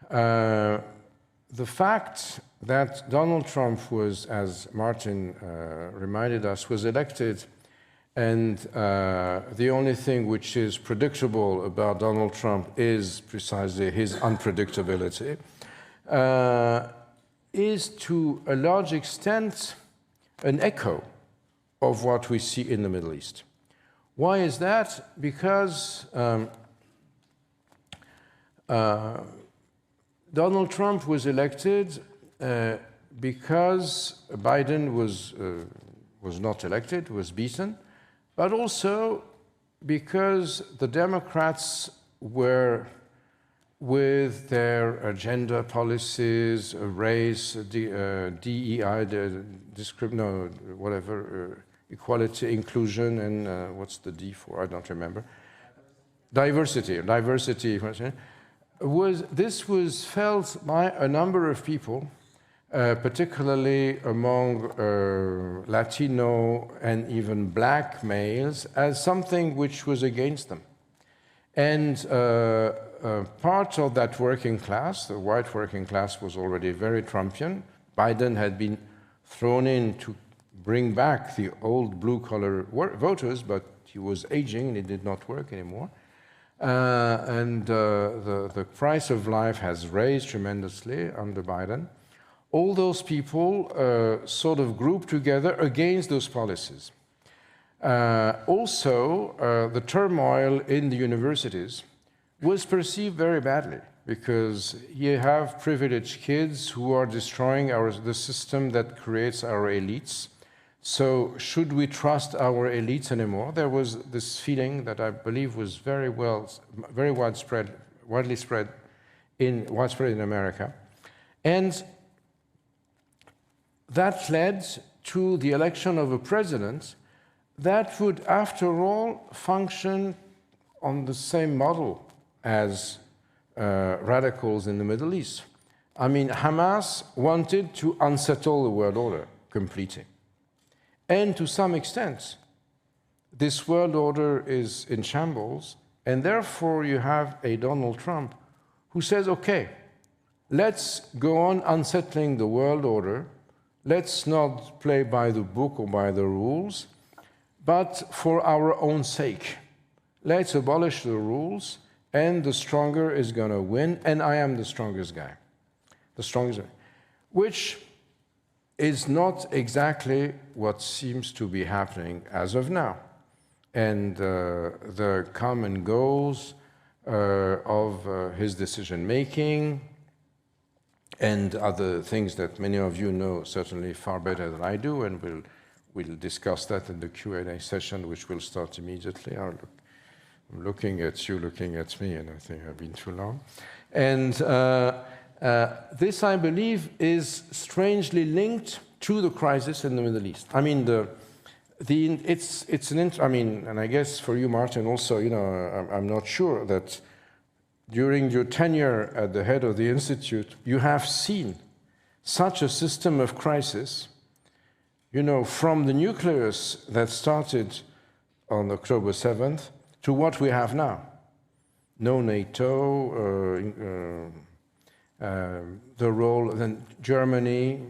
The fact that Donald Trump was, as Martin reminded us, was elected, and the only thing which is predictable about Donald Trump is precisely his unpredictability, is to a large extent an echo of what we see in the Middle East. Why is that? Because Donald Trump was elected because Biden was not elected, was beaten, but also because the Democrats were, with their agenda policies, race, DEI, equality, inclusion, and what's the D for? I don't remember. Diversity. This was felt by a number of people, particularly among Latino and even black males, as something which was against them. And part of that working class, the white working class, was already very Trumpian. Biden had been thrown in to bring back the old blue-collar voters, but he was aging and it did not work anymore. And the price of life has raised tremendously under Biden. All those people sort of grouped together against those policies. Also, the turmoil in the universities was perceived very badly, because you have privileged kids who are destroying the system that creates our elites. So should we trust our elites anymore? There was this feeling that I believe was very widespread in America. And that led to the election of a president that would, after all, function on the same model as radicals in the Middle East. I mean, Hamas wanted to unsettle the world order completely. And to some extent, this world order is in shambles, and therefore you have a Donald Trump who says, okay, let's go on unsettling the world order, let's not play by the book or by the rules, but for our own sake. Let's abolish the rules, and the stronger is going to win, and I am the strongest guy. The strongest guy. Which is not exactly what seems to be happening as of now. And the common goals of his decision-making and other things that many of you know certainly far better than I do, and we'll discuss that in the Q&A session, which will start immediately. I'm looking at you, looking at me, and I think I've been too long. And this, I believe, is strangely linked to the crisis in the Middle East. I mean, and I guess for you, Martin, also, you know, I'm not sure that during your tenure at the head of the Institute, you have seen such a system of crisis, you know, from the nucleus that started on October 7th to what we have now. No NATO, the role, then Germany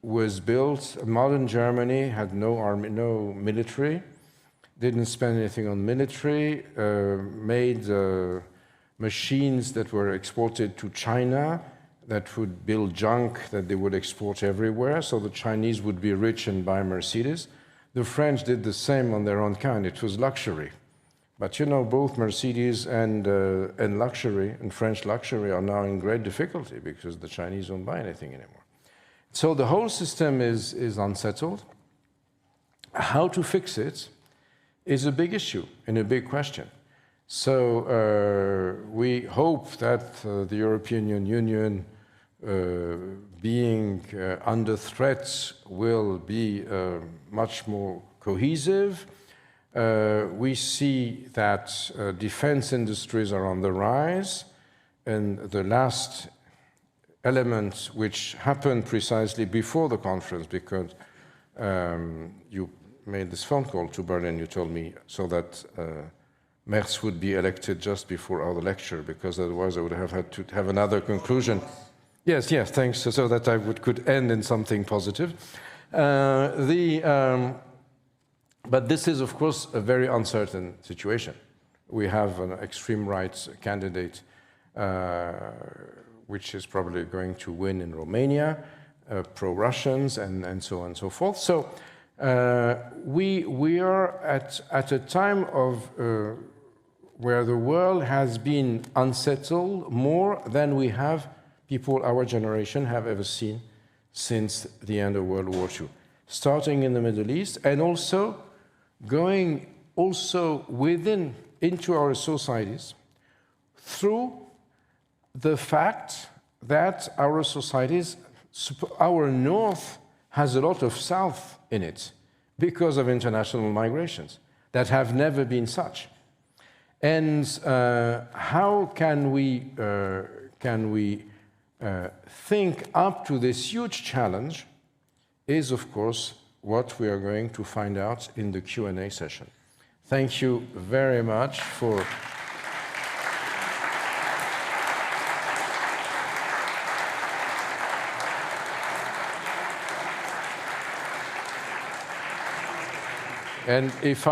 was built, modern Germany had no army, no military, didn't spend anything on military, made machines that were exported to China that would build junk that they would export everywhere, so the Chinese would be rich and buy Mercedes. The French did the same on their own kind. It was luxury. But you know, both Mercedes and luxury, and French luxury, are now in great difficulty because the Chinese don't buy anything anymore. So the whole system is unsettled. How to fix it is a big issue and a big question. So we hope that the European Union, being under threat, will be much more cohesive. We see that defense industries are on the rise, and the last element which happened precisely before the conference, because you made this phone call to Berlin, you told me, so that Merz would be elected just before our lecture, because otherwise I would have had to have another conclusion. Yes, thanks, so that I could end in something positive. But this is, of course, a very uncertain situation. We have an extreme right candidate, which is probably going to win in Romania, pro-Russians, and so on and so forth. So we are at a time of where the world has been unsettled more than we have people our generation have ever seen since the end of World War II, starting in the Middle East and also going also into our societies through the fact that our societies, our North has a lot of South in it because of international migrations that have never been such. And how can we think up to this huge challenge is, of course, what we are going to find out in the Q&A session. Thank you very much for... And if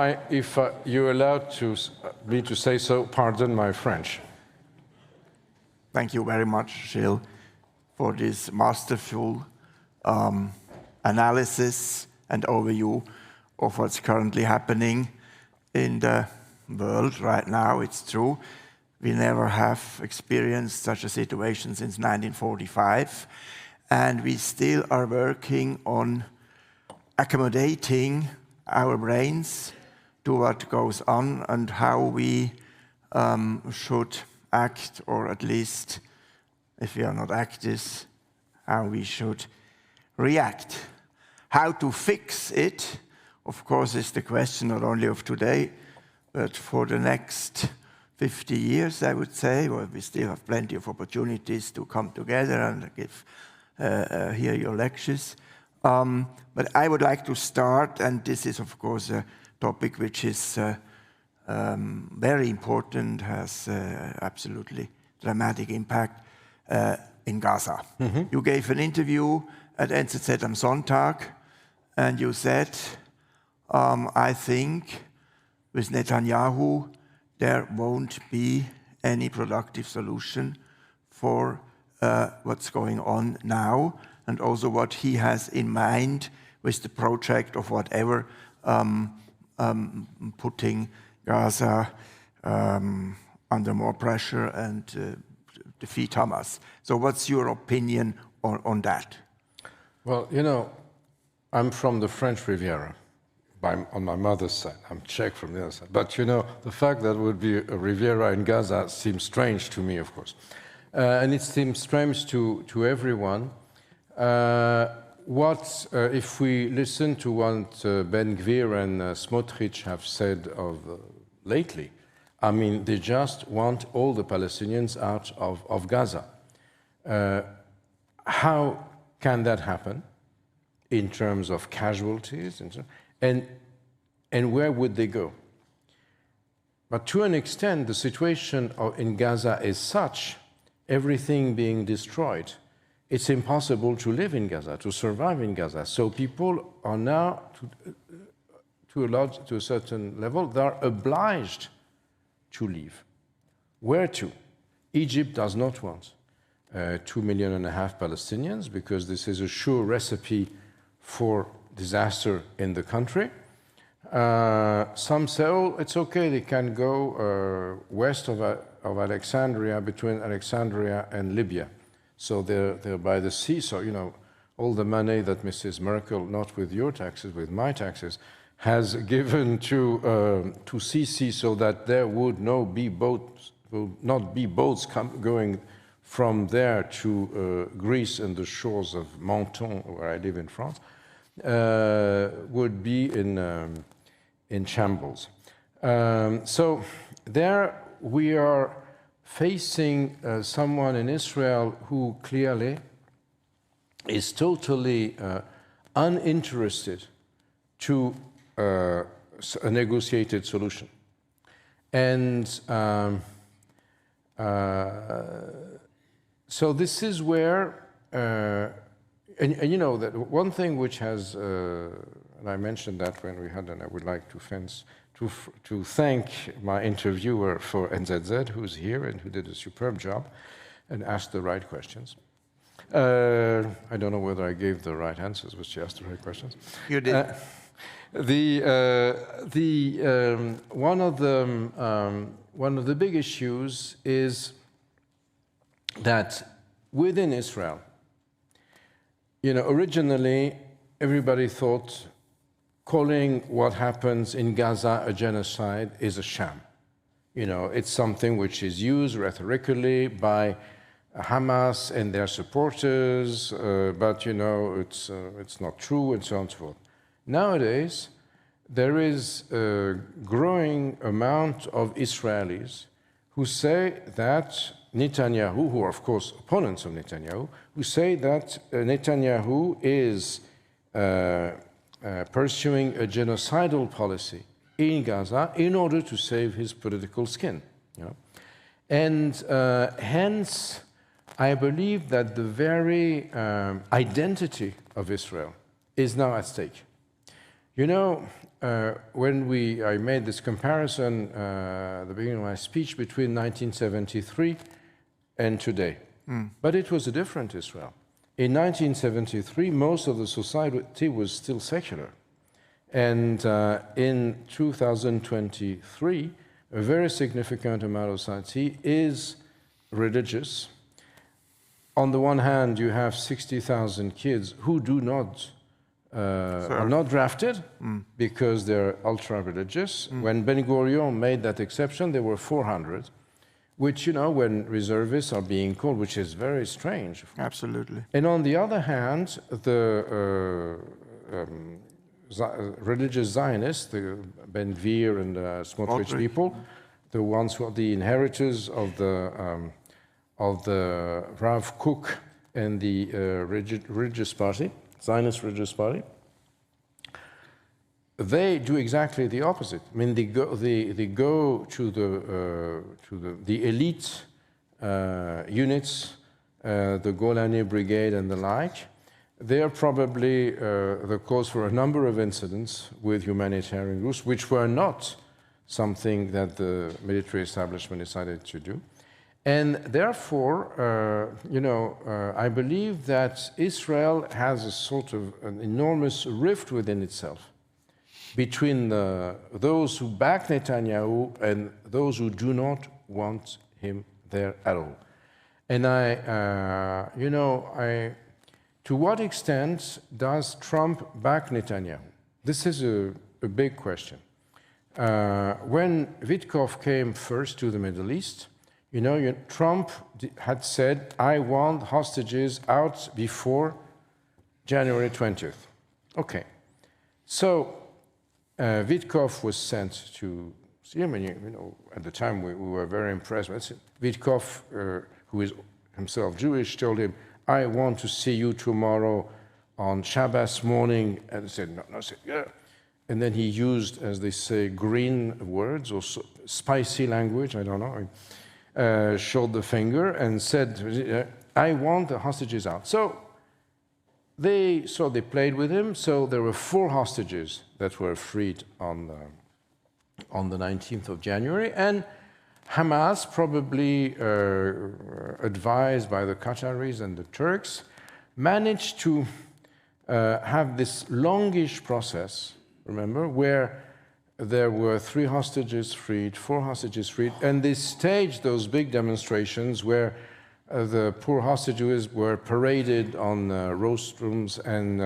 you're allowed me to say so, pardon my French. Thank you very much, Gilles, for this masterful analysis and overview of what's currently happening in the world right now. It's true, we never have experienced such a situation since 1945, and we still are working on accommodating our brains to what goes on and how we should act, or at least, if we are not actors, how we should react. How to fix it, of course, is the question not only of today, but for the next 50 years, I would say. Well, we still have plenty of opportunities to come together and hear your lectures. But I would like to start, and this is, of course, a topic which is very important, has absolutely dramatic impact in Gaza. Mm-hmm. You gave an interview at NZZ am Sonntag, and you said, I think with Netanyahu, there won't be any productive solution for what's going on now, and also what he has in mind with the project of whatever, putting Gaza under more pressure and defeat Hamas. So what's your opinion on that? Well, you know, I'm from the French Riviera. On my mother's side. I'm Czech from the other side. But you know, the fact that would be a Riviera in Gaza seems strange to me, of course. And it seems strange to everyone. If we listen to what Ben Gvir and Smotrich have said lately, I mean, they just want all the Palestinians out of Gaza. How can that happen in terms of casualties? And where would they go? But to an extent, the situation in Gaza is such, everything being destroyed, it's impossible to live in Gaza, to survive in Gaza. So people are now, to a certain level, they're obliged to leave. Where to? Egypt does not want 2.5 million Palestinians, because this is a sure recipe for disaster in the country. Some say, oh, it's okay, they can go west of Alexandria, between Alexandria and Libya. So they're by the sea, so, you know, all the money that Mrs. Merkel, not with your taxes, with my taxes, has given to Sisi, so that there would not be boats going from there to Greece and the shores of Menton, where I live in France, would be in shambles. So there we are facing someone in Israel who clearly is totally uninterested to a negotiated solution. And so this is where, and you know, that one thing which has, and I mentioned that when we had, and I would like to thank my interviewer for NZZ, who's here and who did a superb job and asked the right questions. I don't know whether I gave the right answers, but she asked the right questions. You did. One of the big issues is that within Israel, you know, originally everybody thought calling what happens in Gaza a genocide is a sham. You know, it's something which is used rhetorically by Hamas and their supporters, but you know, it's not true, and so on and so forth. Nowadays, there is a growing amount of Israelis who say that Netanyahu, who are of course opponents of Netanyahu, who say that Netanyahu is pursuing a genocidal policy in Gaza in order to save his political skin. You know? And hence, I believe that the very identity of Israel is now at stake. You know, when I made this comparison at the beginning of my speech between 1973 and today, but it was a different Israel. In 1973, most of the society was still secular. And in 2023, a very significant amount of society is religious. On the one hand, you have 60,000 kids who are not drafted because they're ultra-religious. When Ben Gurion made that exception, there were 400, which, you know, when reservists are being called, which is very strange. Absolutely. And on the other hand, the religious Zionists, the Ben Gvir and Smotrich people, the ones who are the inheritors of the Rav Kook and the religious party, Zionist religious party, they do exactly the opposite. I mean, they go to the elite units, the Golani Brigade and the like, they are probably the cause for a number of incidents with humanitarian groups, which were not something that the military establishment decided to do. And therefore, I believe that Israel has a sort of an enormous rift within itself between those who back Netanyahu and those who do not want him there at all. And to what extent does Trump back Netanyahu? This is a big question. When Witkoff came first to the Middle East, Trump had said, I want hostages out before January 20th. Okay. So Witkoff was sent to see him, and at the time we were very impressed. Witkoff, who is himself Jewish, told him, I want to see you tomorrow on Shabbos morning. And he said, no, I said, yeah. And then he used, as they say, green words or spicy language, I don't know, showed the finger and said, I want the hostages out. So they played with him. So there were 4 hostages that were freed on the 19th of January. And Hamas, probably advised by the Qataris and the Turks, managed to have this longish process, remember, where there were 3 hostages freed, 4 hostages freed, and they staged those big demonstrations where the poor hostages were paraded on rostrums and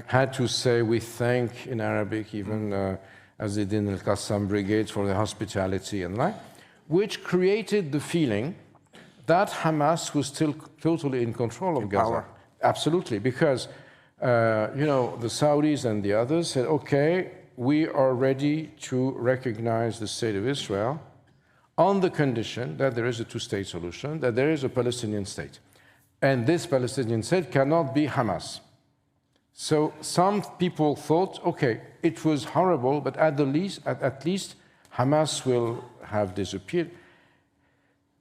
had to say, we thank, in Arabic even, as they did in the Qassam Brigade, for the hospitality and like, which created the feeling that Hamas was still totally in control of Gaza. Power. Absolutely, because the Saudis and the others said, okay, we are ready to recognize the state of Israel on the condition that there is a 2-state solution, that there is a Palestinian state. And this Palestinian state cannot be Hamas. So some people thought, okay, it was horrible, but at least Hamas will have disappeared.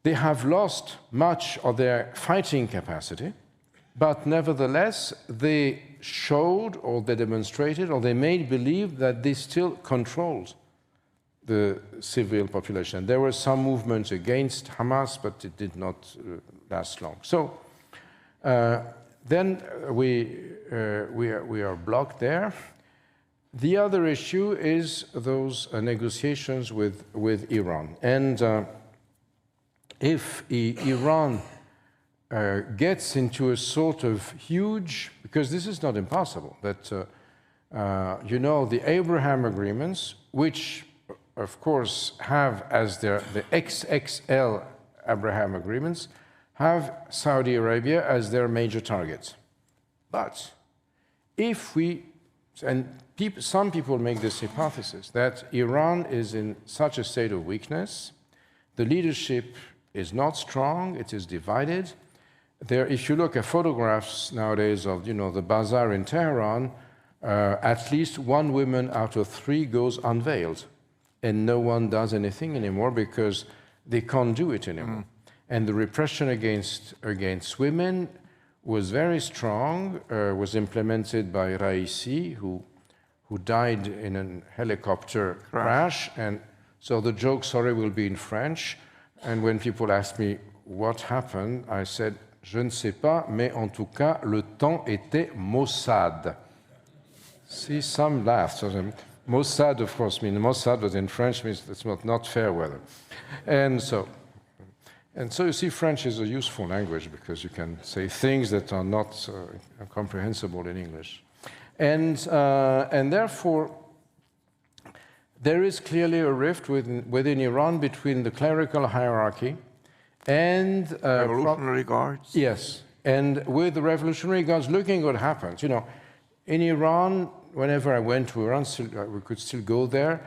They have lost much of their fighting capacity, but nevertheless, they showed, or they demonstrated, or they made believe that they still controlled the civil population. There were some movements against Hamas, but it did not last long. So then we are blocked there. The other issue is those negotiations with Iran. And if Iran gets into a sort of huge, because this is not impossible, but the Abraham agreements, which of course have as the XXL Abraham agreements, have Saudi Arabia as their major target. But if some people make this hypothesis that Iran is in such a state of weakness, the leadership is not strong, it is divided. If you look at photographs nowadays of the bazaar in Tehran, at least 1 woman out of 3 goes unveiled, and no one does anything anymore because they can't do it anymore. And the repression against women was very strong, was implemented by Raisi, who died in a helicopter crash. And so the joke, sorry, will be in French. And when people ask me what happened, I said, je ne sais pas, mais en tout cas, le temps était maussade. See, some laughed. So Mossad, of course, means Mossad, but in French means it's not fair weather. And so you see, French is a useful language because you can say things that are not comprehensible in English. And therefore, there is clearly a rift within Iran between the clerical hierarchy and Revolutionary Guards. Yes, and with the Revolutionary Guards, looking what happens. In Iran, whenever I went to Iran, we could still go there.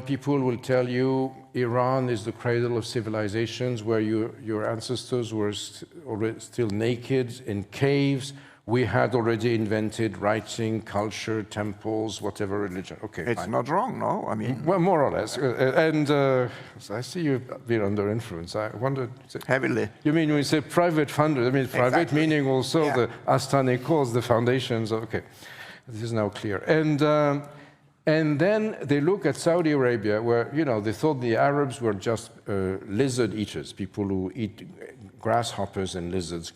People will tell you Iran is the cradle of civilizations, where your ancestors were still naked in caves we had already invented writing, culture, temples, whatever religion. Okay, It's fine. not wrong, no? I mean, Well, more or less. So I see you've been under influence. I wonder... heavily. You mean when you say private funded, I mean private Exactly. meaning also Yeah. the Astana calls, the foundations. Okay, this is now clear. And then they look at Saudi Arabia, where, you know, they thought the Arabs were just lizard eaters, people who eat grasshoppers and lizards.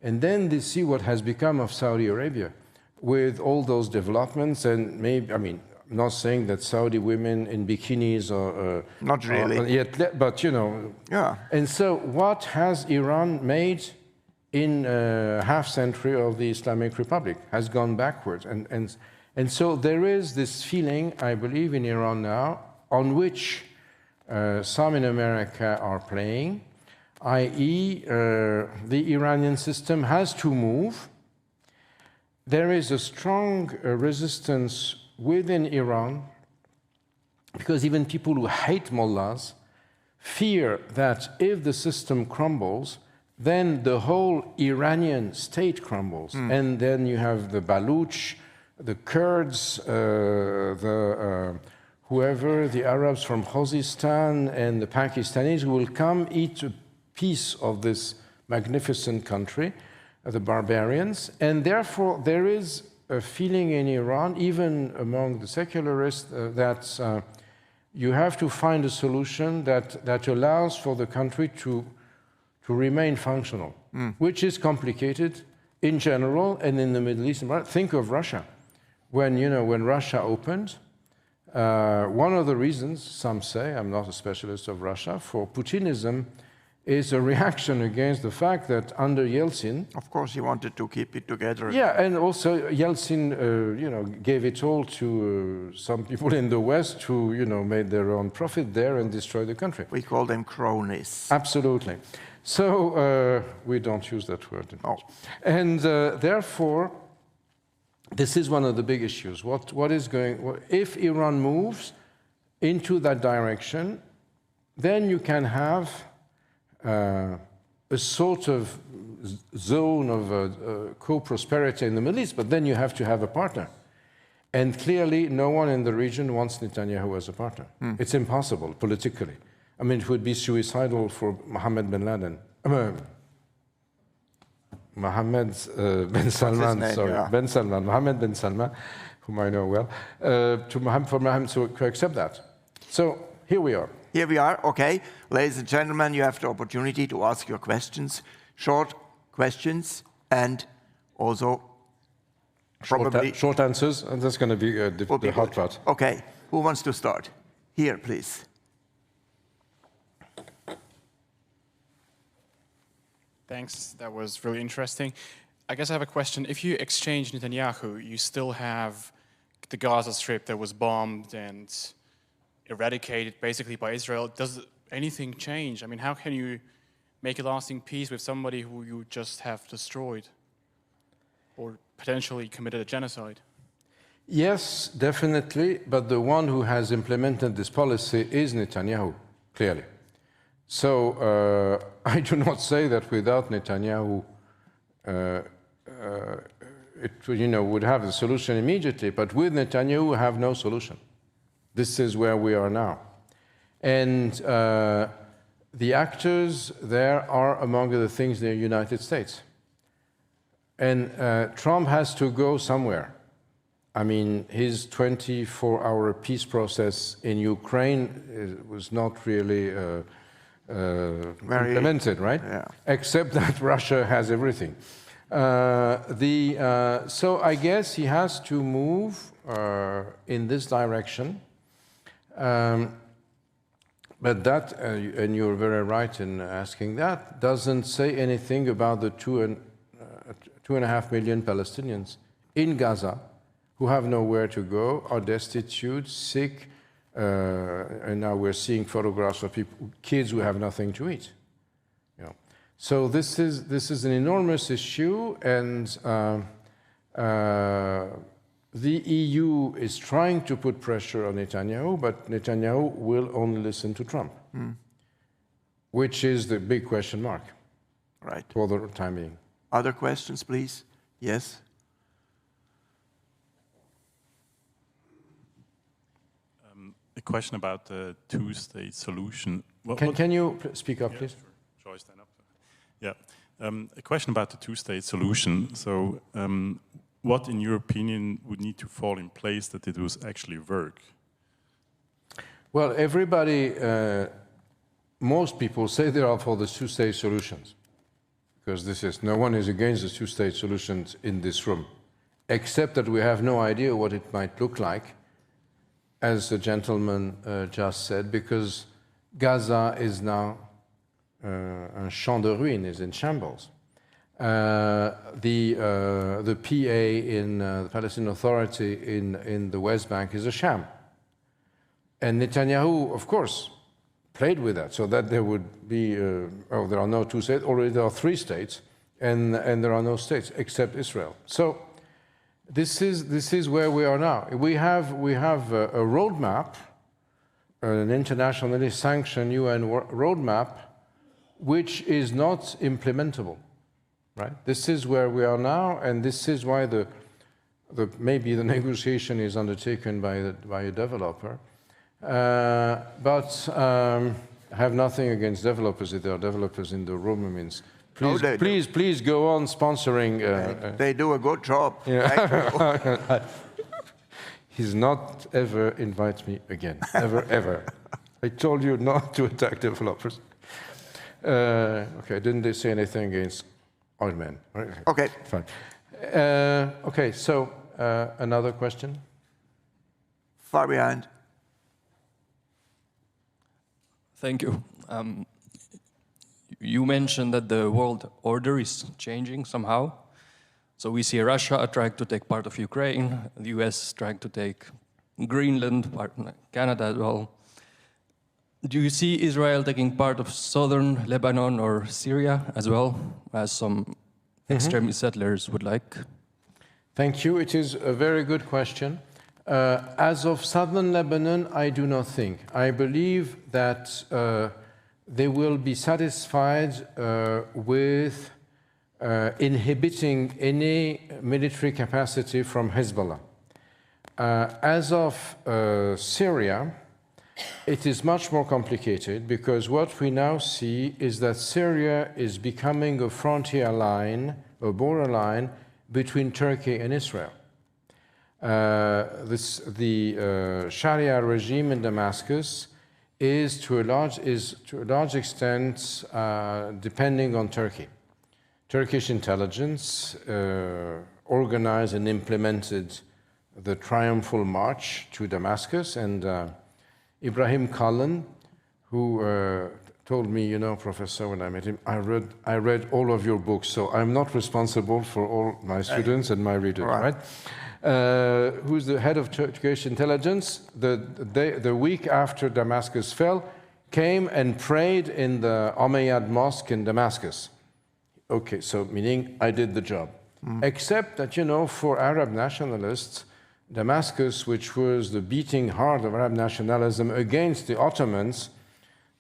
And then they see what has become of Saudi Arabia with all those developments. And maybe, I mean, I'm not saying that Saudi women in bikinis are... Not really. Yet, but, you know. Yeah. And so what has Iran made in a half century of the Islamic Republic? Has gone backwards. And so there is this feeling, I believe, in Iran now, on which some in America are playing, i.e., the Iranian system has to move. There is a strong resistance within Iran, because even people who hate mullahs fear that if the system crumbles, then the whole Iranian state crumbles. And then you have the Baluch, the Kurds, whoever, the Arabs from Khuzestan and the Pakistanis who will come eat a piece of this magnificent country, the barbarians. And therefore, there is a feeling in Iran, even among the secularists, that you have to find a solution that allows for the country to remain functional, which is complicated in general and in the Middle East. Think of Russia. When Russia opened, one of the reasons, some say, I'm not a specialist of Russia, for Putinism is a reaction against the fact that under Yeltsin... Of course, he wanted to keep it together. Yeah, and also Yeltsin, gave it all to some people in the West who, made their own profit there and destroyed the country. We call them cronies. Absolutely. So we don't use that word. Oh. And therefore, this is one of the big issues. What is going... If Iran moves into that direction, then you can have a sort of zone of co-prosperity in the Middle East, but then you have to have a partner. And clearly, no one in the region wants Netanyahu as a partner. It's impossible politically. I mean, it would be suicidal for Mohammed bin Laden. Mohammed bin Salman, name, sorry, yeah. bin Salman, Mohammed bin Salman, whom I know well, for Mohammed to accept that. So here we are. Here we are, okay. Ladies and gentlemen, you have the opportunity to ask your questions, short questions, and also probably... Short answers, and that's going to be the hot part. Okay, who wants to start? Here, please. Thanks, that was really interesting. I guess I have a question. If you exchange Netanyahu, you still have the Gaza Strip that was bombed and eradicated basically by Israel. Does anything change? I mean, how can you make a lasting peace with somebody who you just have destroyed or potentially committed a genocide? Yes, definitely, but the one who has implemented this policy is Netanyahu, clearly. So I do not say that without Netanyahu it would have a solution immediately, but with Netanyahu we have no solution. This is where we are now. And the actors there are, among other things, the United States. And Trump has to go somewhere. I mean, his 24-hour peace process in Ukraine was not really implemented, right? Yeah. Except that Russia has everything. So I guess he has to move in this direction. But that, and you're very right in asking that, doesn't say anything about the 2.5 million Palestinians in Gaza who have nowhere to go, are destitute, sick, and now we're seeing photographs of kids who have nothing to eat. So this is an enormous issue, and the EU is trying to put pressure on Netanyahu, but Netanyahu will only listen to Trump, which is the big question mark Right. for the time being. Other questions, please? Yes? A question about the two-state solution. Can you speak up, please? Sure. Shall I stand up? Yeah. A question about the two-state solution. So, what, in your opinion, would need to fall in place that it would actually work? Well, everybody, most people say they are for the two-state solutions, because no one is against the two-state solutions in this room, except that we have no idea what it might look like, as the gentleman just said, because Gaza is now un champ de ruines, is in shambles. The PA in the Palestinian Authority in the West Bank is a sham. And Netanyahu, of course, played with that, so that there would be, there are no two states, already there are three states, and there are no states except Israel. So this is where we are now. We have a roadmap, an internationally sanctioned UN roadmap, which is not implementable, right? This is where we are now, and this is why maybe the negotiation is undertaken by a developer. But I have nothing against developers. If there are developers in the room, I mean, please go on sponsoring. They do a good job. Yeah. He's not ever invite me again, ever. I told you not to attack developers. Okay, didn't they say anything against oil men? Okay. Fine. Okay, so another question? Far behind. Thank you. You mentioned that the world order is changing somehow. So we see Russia trying to take part of Ukraine, the US trying to take Greenland, Canada as well. Do you see Israel taking part of southern Lebanon or Syria as well, as some extremist settlers would like? Thank you. It is a very good question. As of southern Lebanon, I do not think. I believe that they will be satisfied with inhibiting any military capacity from Hezbollah. As of Syria, it is much more complicated, because what we now see is that Syria is becoming a frontier line, a border line between Turkey and Israel. The Sharia regime in Damascus is to a large extent depending on Turkey. Turkish intelligence organized and implemented the triumphal march to Damascus, and Ibrahim Kalin, who told me, you know, Professor, when I met him, I read all of your books, so I'm not responsible for all my students and my readers, right? Who's the head of Turkish intelligence, the week after Damascus fell, came and prayed in the Umayyad Mosque in Damascus. Okay, so meaning I did the job. Except that, you know, for Arab nationalists, Damascus, which was the beating heart of Arab nationalism against the Ottomans,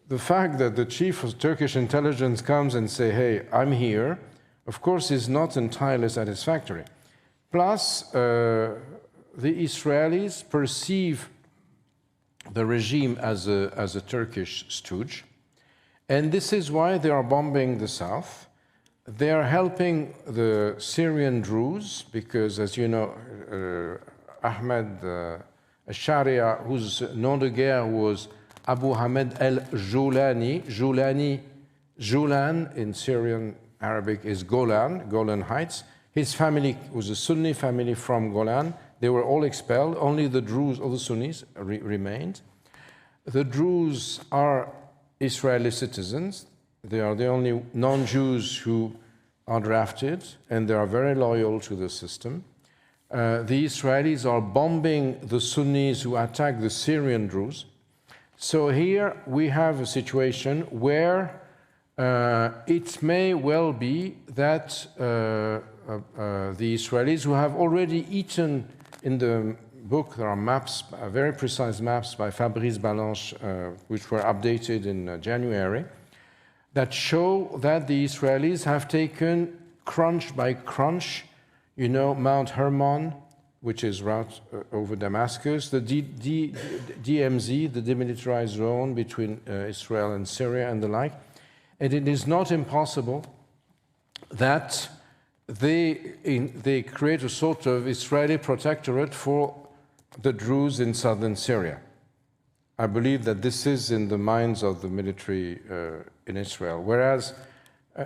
the fact that the chief of Turkish intelligence comes and say, hey, I'm here, of course, is not entirely satisfactory. Plus, the Israelis perceive the regime as a Turkish stooge, and this is why they are bombing the south. They are helping the Syrian Druze, because, as you know, Ahmed Sharia, whose nom de guerre was Abu Hamed el-Julani. Julan in Syrian Arabic is Golan Heights. His family was a Sunni family from Golan. They were all expelled. Only the Druze or the Sunnis remained. The Druze are Israeli citizens. They are the only non-Jews who are drafted, and they are very loyal to the system. The Israelis are bombing the Sunnis who attack the Syrian Druze. So here we have a situation where it may well be that the Israelis, who have already eaten, in the book there are maps, very precise maps by Fabrice Balanche, which were updated in January, that show that the Israelis have taken crunch by crunch, You know Mount Hermon, which is right over Damascus, the DMZ, the demilitarized zone between Israel and Syria and the like. And it is not impossible that they create a sort of Israeli protectorate for the Druze in southern Syria. I believe that this is in the minds of the military in Israel, whereas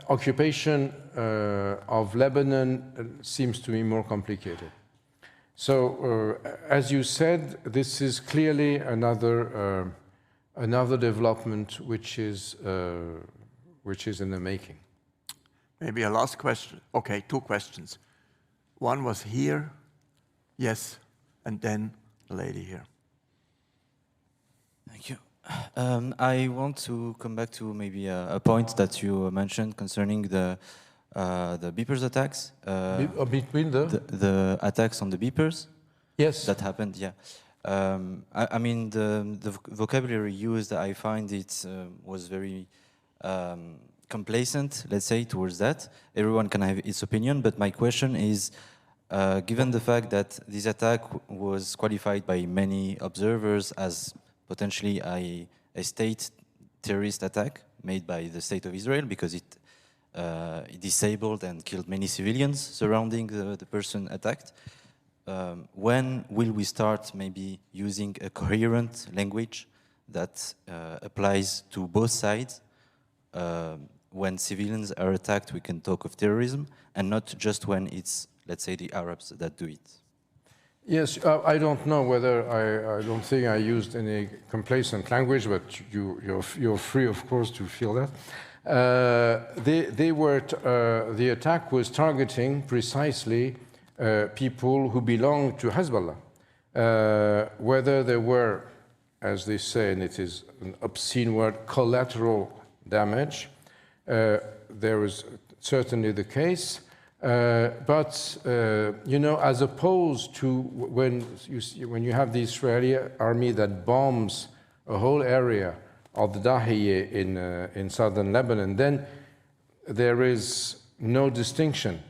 occupation of Lebanon seems to be more complicated. So, as you said, this is clearly another development which is in the making. Maybe a last question. Okay, 2 questions. One was here, yes, and then the lady here. Thank you. I want to come back to maybe a point that you mentioned concerning the beepers attacks. Between the attacks on the beepers. Yes. That happened. Yeah. I mean the vocabulary used. I find it was very complacent. Let's say towards that. Everyone can have its opinion, but my question is. Given the fact that this attack was qualified by many observers as potentially a state terrorist attack made by the state of Israel because it disabled and killed many civilians surrounding the person attacked, when will we start maybe using a coherent language that applies to both sides? When civilians are attacked, we can talk of terrorism, and not just when it's, let's say, the Arabs that do it. Yes, I don't know whether I don't think I used any complacent language, but you're free, of course, to feel that. The attack was targeting precisely people who belong to Hezbollah. Whether there were, as they say, and it is an obscene word, collateral damage, there was certainly the case. But you know, as opposed to when you have the Israeli army that bombs a whole area of the Dahiye in southern Lebanon, then there is no distinction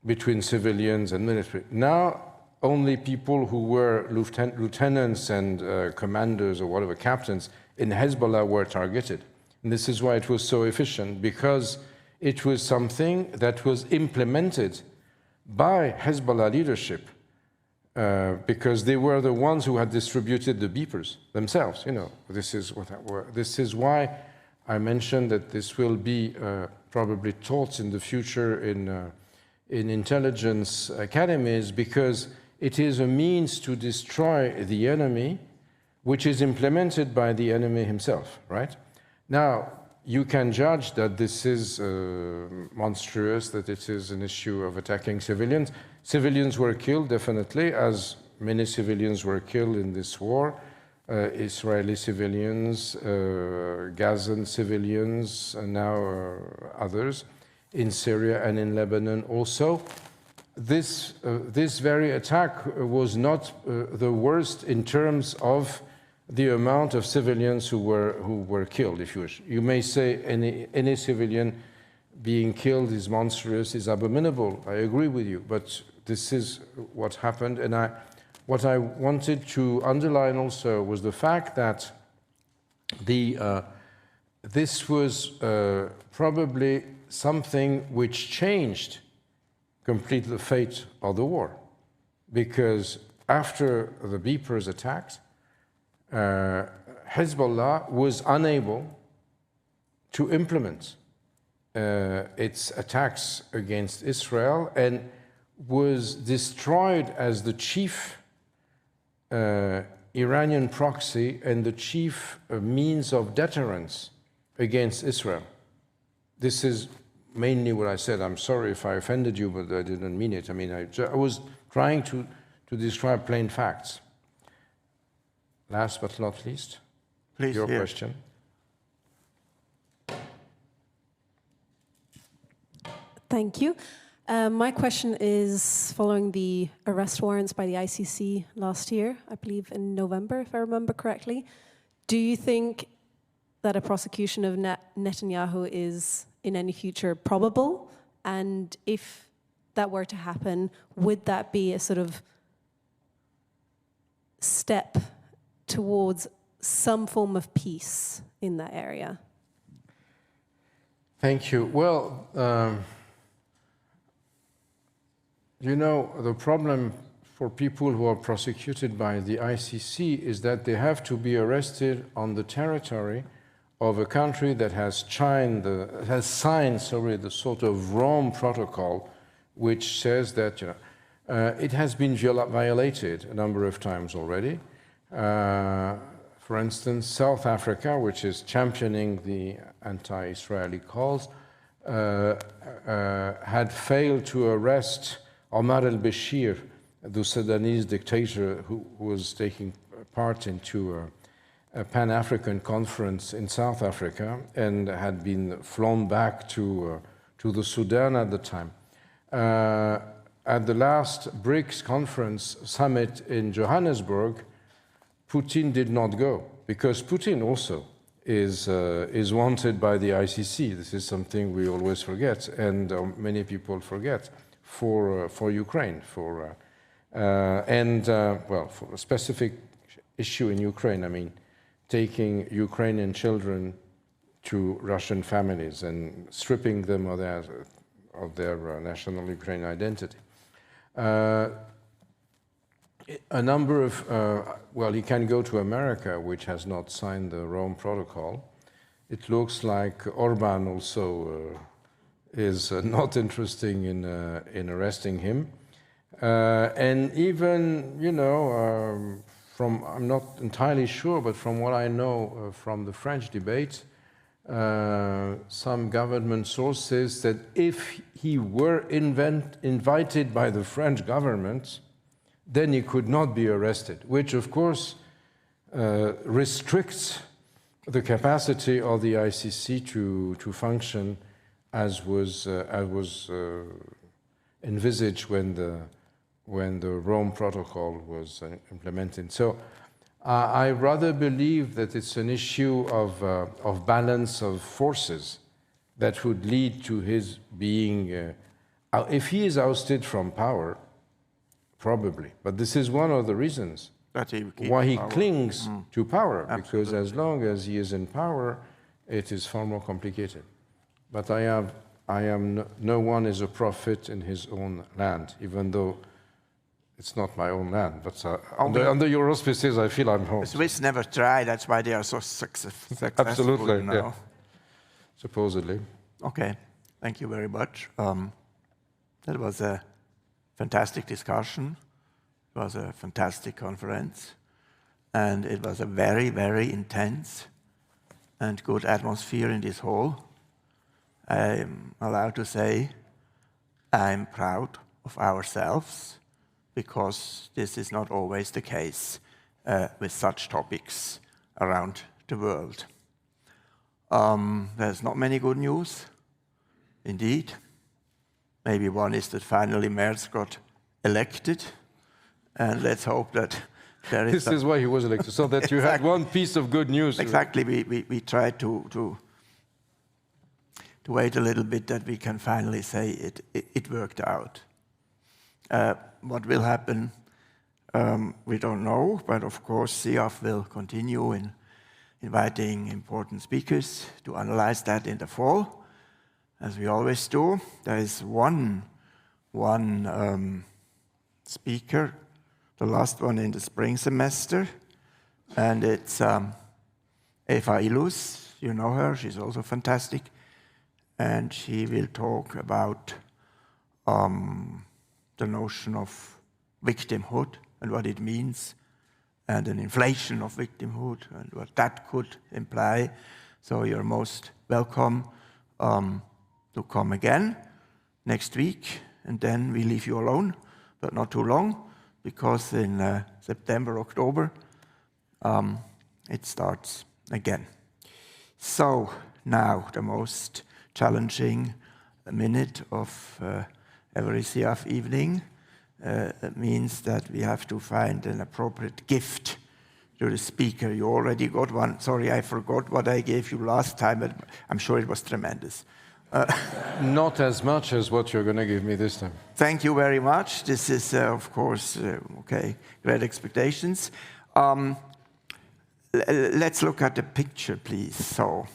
between civilians and military. Now, only people who were lieutenants and commanders or whatever, captains in Hezbollah were targeted. And this is why it was so efficient, because it was something that was implemented by Hezbollah leadership, because they were the ones who had distributed the beepers themselves. You know, this is why I mentioned that this will be probably taught in the future in intelligence academies, because it is a means to destroy the enemy, which is implemented by the enemy himself, right? Now, you can judge that this is monstrous, that it is an issue of attacking civilians. Civilians were killed, definitely, as many civilians were killed in this war. Israeli civilians, Gazan civilians, and now others in Syria and in Lebanon also. This very attack was not the worst in terms of the amount of civilians who were killed, if you wish. You may say any civilian being killed is monstrous, is abominable. I agree with you, but this is what happened. And what I wanted to underline also was the fact that this was probably something which changed completely the fate of the war, because after the beepers attacked, Hezbollah was unable to implement its attacks against Israel and was destroyed as the chief Iranian proxy and the chief means of deterrence against Israel. This is mainly what I said. I'm sorry if I offended you, but I didn't mean it. I mean, I was trying to describe plain facts. Last but not least, please, your question. Thank you. My question is following the arrest warrants by the ICC last year, I believe in November, if I remember correctly. Do you think that a prosecution of Netanyahu is in any future probable? And if that were to happen, would that be a sort of step towards some form of peace in that area? Thank you. Well, you know, the problem for people who are prosecuted by the ICC is that they have to be arrested on the territory of a country that has signed the sort of Rome Protocol, which says that it has been violated a number of times already. For instance, South Africa, which is championing the anti-Israeli cause, had failed to arrest Omar al-Bashir, the Sudanese dictator who was taking part into a Pan-African conference in South Africa and had been flown back to the Sudan at the time. At the last BRICS conference summit in Johannesburg, Putin did not go because Putin also is wanted by the ICC. This is something we always forget, and many people forget, for Ukraine, for a specific issue in Ukraine. I mean, taking Ukrainian children to Russian families and stripping them of their national Ukrainian identity. A number of, well, you can go to America, which has not signed the Rome Protocol. It looks like Orban also is not interested in arresting him. And even, you know, I'm not entirely sure, but from what I know from the French debate, some government sources that if he were invited by the French government, then he could not be arrested, which of course restricts the capacity of the ICC to function as was envisaged when the Rome Protocol was implemented. So I rather believe that it's an issue of balance of forces that would lead to his being, if he is ousted from power, probably. But this is one of the reasons why he clings to power, because as long as he is in power, it is far more complicated. But no one is a prophet in his own land, even though it's not my own land. But under your auspices, I feel I'm home. The Swiss never try, that's why they are so successful. Absolutely, now. Yeah. Supposedly. Okay, thank you very much. That was a fantastic discussion. It was a fantastic conference. And it was a very, very intense and good atmosphere in this hall. I'm allowed to say I'm proud of ourselves, because this is not always the case with such topics around the world. There's not many good news, indeed. Maybe one is that finally Merz got elected, and let's hope that there is... This is why he was elected, so that you had one piece of good news. Exactly, we tried to wait a little bit that we can finally say it worked out. What will happen, we don't know, but of course SIAF will continue in inviting important speakers to analyze that in the fall, as we always do. There is one speaker, the last one in the spring semester, and it's Eva Ilus. You know her, she's also fantastic, and she will talk about the notion of victimhood and what it means, and an inflation of victimhood and what that could imply. So you're most welcome to come again next week, and then we leave you alone, but not too long, because in September, October, it starts again. So now the most challenging minute of every SIAF evening. It means that we have to find an appropriate gift to the speaker. You already got one. Sorry, I forgot what I gave you last time, but I'm sure it was tremendous. Not as much as what you're going to give me this time. Thank you very much. This is, of course, okay, great expectations. Let's look at the picture, please. So,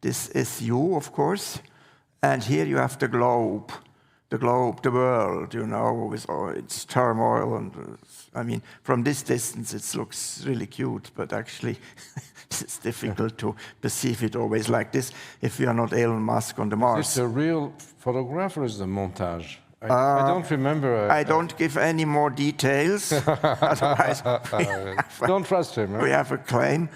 this is you, of course, and here you have the globe, the world, you know, with all its turmoil. And I mean, from this distance, it looks really cute, but actually, it's difficult to perceive it always like this if you are not Elon Musk on the Mars. Is it a real photograph or is it a montage? I don't remember. I don't give any more details. Otherwise, don't trust him. We have a claim.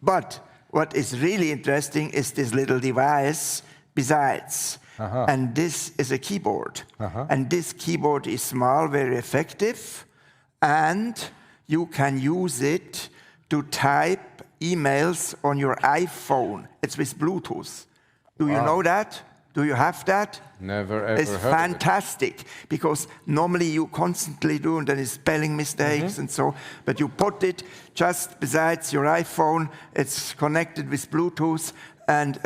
But what is really interesting is this little device besides. And this is a keyboard. And this keyboard is small, very effective. And you can use it to type emails on your iPhone. It's with Bluetooth. Do you know that? Do you have that? Never ever it's heard fantastic, because normally you constantly do, and then it's spelling mistakes and so, but you put it just besides your iPhone, it's connected with Bluetooth, and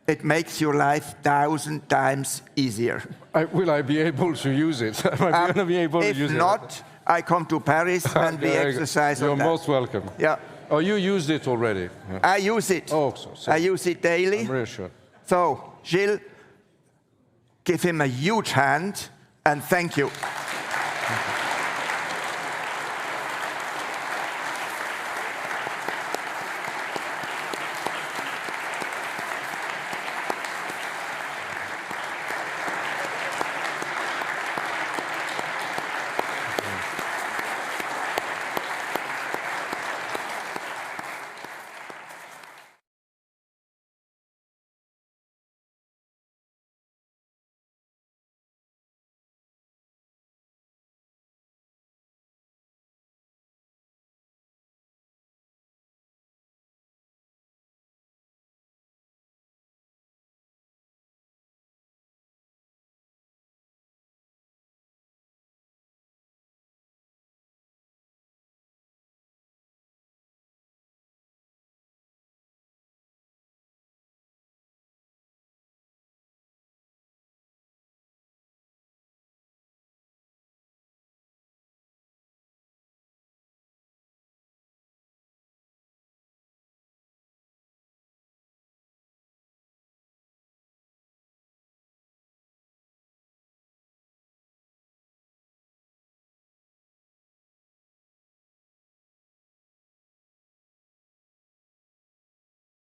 it makes your life 1,000 times easier. Will I be able to use it? Am I going to be able to use it? If not, I come to Paris and we exercise on that. You're most welcome. Yeah. Oh, you used it already? Yeah. I use it. Oh, I use it daily. I'm really sure. So, Gilles, give him a huge hand and thank you.